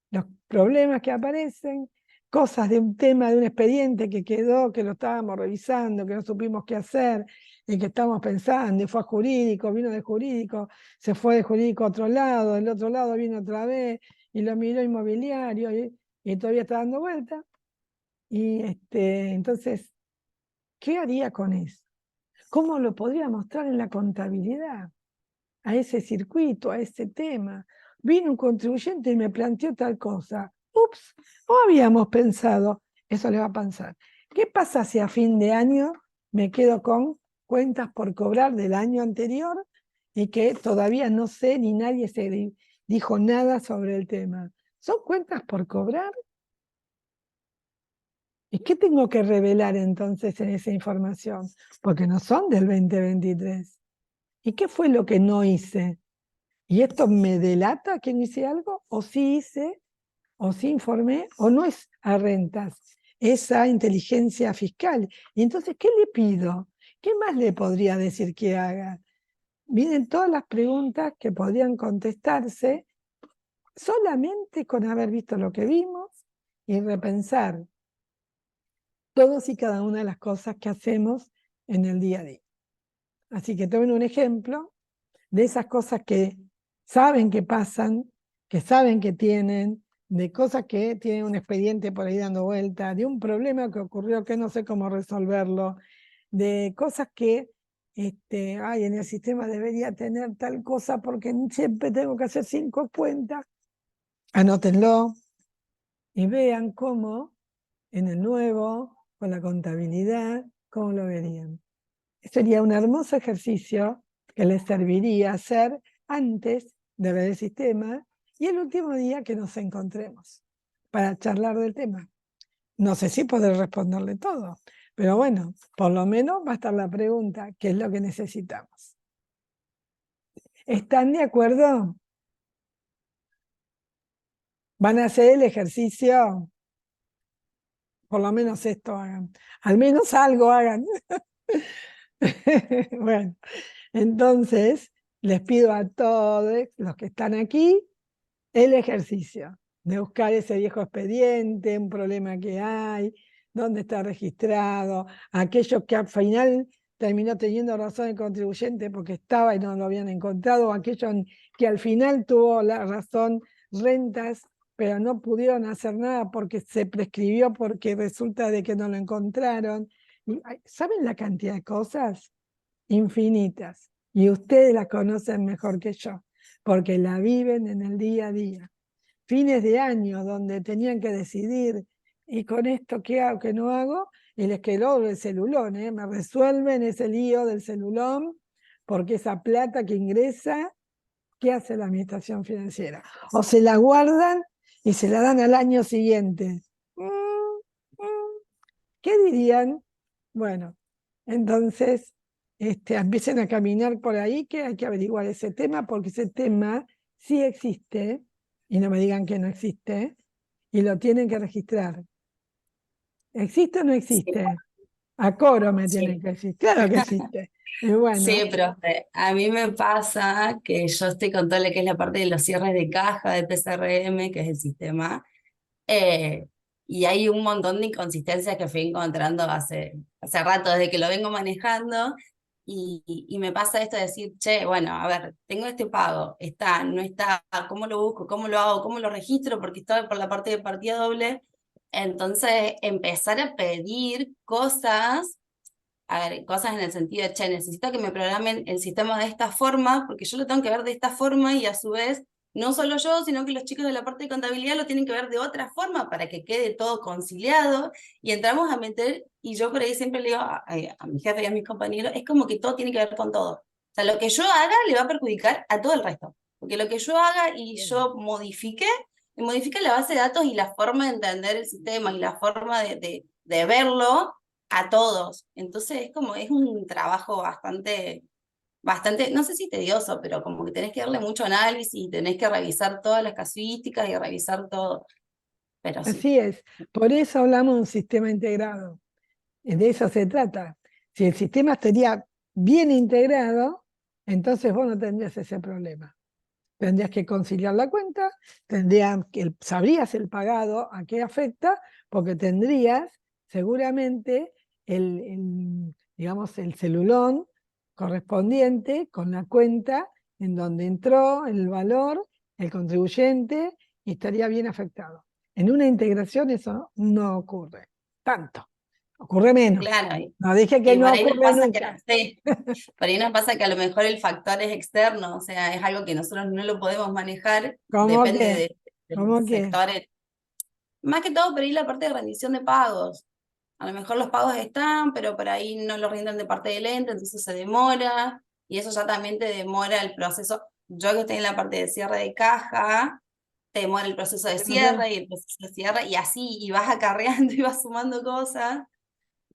los problemas que aparecen, cosas de un tema, de un expediente que quedó, que lo estábamos revisando, que no supimos qué hacer, y que estamos pensando, y fue a jurídico, vino de jurídico, se fue de jurídico a otro lado, del otro lado vino otra vez, y lo miró inmobiliario, y todavía está dando vuelta. Y entonces, ¿qué haría con eso? ¿Cómo lo podría mostrar en la contabilidad? A ese circuito, a ese tema. Vino un contribuyente y me planteó tal cosa. Ups, no habíamos pensado. Eso le va a pasar. ¿Qué pasa si a fin de año me quedo con cuentas por cobrar del año anterior y que todavía no sé ni nadie se dijo nada sobre el tema? ¿Son cuentas por cobrar? ¿Y qué tengo que revelar entonces en esa información? Porque no son del 2023. ¿Y qué fue lo que no hice? ¿Y esto me delata que no hice algo? ¿O sí hice? ¿O sí informé? ¿O no es a rentas? Esa inteligencia fiscal. Y entonces, ¿qué le pido? ¿Qué más le podría decir que haga? Vienen todas las preguntas que podrían contestarse solamente con haber visto lo que vimos y repensar todos y cada una de las cosas que hacemos en el día a día. Así que tomen un ejemplo de esas cosas que saben que pasan, que saben que tienen, de cosas que tienen un expediente por ahí dando vuelta, de un problema que ocurrió que no sé cómo resolverlo, de cosas que ay, en el sistema debería tener tal cosa porque siempre tengo que hacer 5 cuentas. Anótenlo y vean cómo en el nuevo, con la contabilidad, cómo lo verían. Sería un hermoso ejercicio que les serviría hacer antes de ver el sistema y el último día que nos encontremos para charlar del tema. No sé si poder responderle todo, pero bueno, por lo menos va a estar la pregunta, ¿qué es lo que necesitamos? ¿Están de acuerdo? ¿Van a hacer el ejercicio? Por lo menos esto hagan. Al menos algo hagan. Bueno, entonces les pido a todos los que están aquí el ejercicio de buscar ese viejo expediente, un problema que hay, dónde está registrado, aquello que al final terminó teniendo razón el contribuyente porque estaba y no lo habían encontrado, o aquello que al final tuvo la razón rentas, pero no pudieron hacer nada porque se prescribió, porque resulta de que no lo encontraron. ¿Saben la cantidad de cosas? Infinitas. Y ustedes las conocen mejor que yo, porque la viven en el día a día. Fines de año donde tenían que decidir, ¿y con esto qué hago, qué no hago? Y les quedó el celulón, me resuelven ese lío del celulón, porque esa plata que ingresa, ¿qué hace la administración financiera? O se la guardan y se la dan al año siguiente. ¿Qué dirían? Bueno, entonces empiecen a caminar por ahí, que hay que averiguar ese tema, porque ese tema sí existe, y no me digan que no existe, y lo tienen que registrar. ¿Existe o no existe? A coro me tienen Sí, que decir, claro que existe. Y bueno, sí, profe. A mí me pasa que yo estoy con todo lo que es la parte de los cierres de caja de PSRM, que es el sistema, eh, y hay un montón de inconsistencias que fui encontrando hace rato, desde que lo vengo manejando, y me pasa esto de decir, che, bueno, a ver, tengo este pago, está, no está, ¿cómo lo busco? ¿Cómo lo hago? ¿Cómo lo registro? Porque estaba por la parte de partida doble. Entonces, empezar a pedir cosas, a ver, cosas en el sentido de, che, necesito que me programen el sistema de esta forma, porque yo lo tengo que ver de esta forma y a su vez, no solo yo, sino que los chicos de la parte de contabilidad lo tienen que ver de otra forma para que quede todo conciliado y entramos a meter, y yo por ahí siempre le digo a mi jefe y a mis compañeros, es como que todo tiene que ver con todo. O sea, lo que yo haga le va a perjudicar a todo el resto, porque lo que yo haga y yo modifique la base de datos y la forma de entender el sistema y la forma de verlo a todos. Entonces es un trabajo bastante, no sé si tedioso, pero como que tenés que darle mucho análisis y tenés que revisar todas las casuísticas y revisar todo. Pero sí. así es. Por eso hablamos de un sistema integrado. De eso se trata. Si el sistema estaría bien integrado, entonces vos no tendrías ese problema. Tendrías que conciliar la cuenta, sabrías el pagado a qué afecta, porque tendrías seguramente digamos, el celulón correspondiente con la cuenta en donde entró el valor, el contribuyente, y estaría bien afectado. En una integración eso no ocurre tanto, ocurre menos. Claro, No dije que y no por ahí nos ocurre pasa nunca. sí, por ahí nos pasa que a lo mejor el factor es externo, o sea, es algo que nosotros no lo podemos manejar, ¿Cómo que? depende del ¿Cómo que? sector. Más que todo por ahí la parte de rendición de pagos. A lo mejor los pagos están, pero por ahí no lo rinden de parte del ente, entonces se demora, y eso ya también te demora el proceso. Yo que estoy en la parte de cierre de caja, te demora el proceso de cierre y el proceso de cierre, y así, y vas acarreando y vas sumando cosas.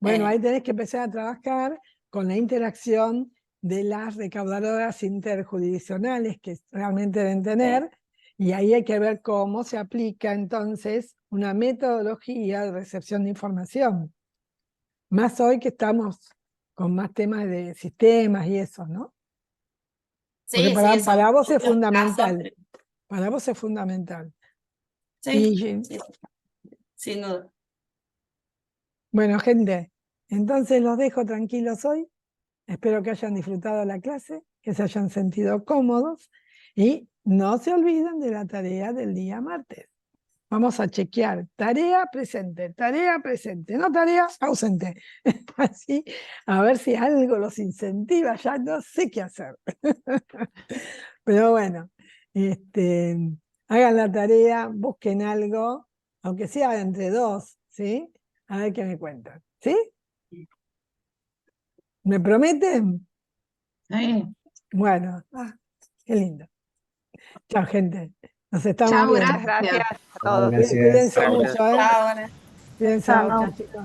Bueno, ahí tenés que empezar a trabajar con la interacción de las recaudadoras interjurisdiccionales que realmente deben tener, y ahí hay que ver cómo se aplica entonces una metodología de recepción de información. Más hoy que estamos con más temas de sistemas y eso, ¿no? Porque Sí, sí, son para vos es muchos casos, fundamental. pero Para vos es fundamental. sí, Y sí, sin duda. bueno, gente, entonces los dejo tranquilos hoy. Espero que hayan disfrutado la clase, que se hayan sentido cómodos y no se olviden de la tarea del día martes. Vamos a chequear. Tarea presente, no tarea ausente. Así, a ver si algo los incentiva, ya no sé qué hacer. Pero bueno, hagan la tarea, busquen algo, aunque sea entre dos, ¿sí? A ver qué me cuentan, ¿sí? ¿Me prometen? Sí. Bueno, qué lindo. Chao, gente. Nos estamos Chao, viendo. Muchas gracias. gracias a todos. Cuídense Gracias. mucho, ¿eh? Ahora. Cuídense Chao. mucho, chicos.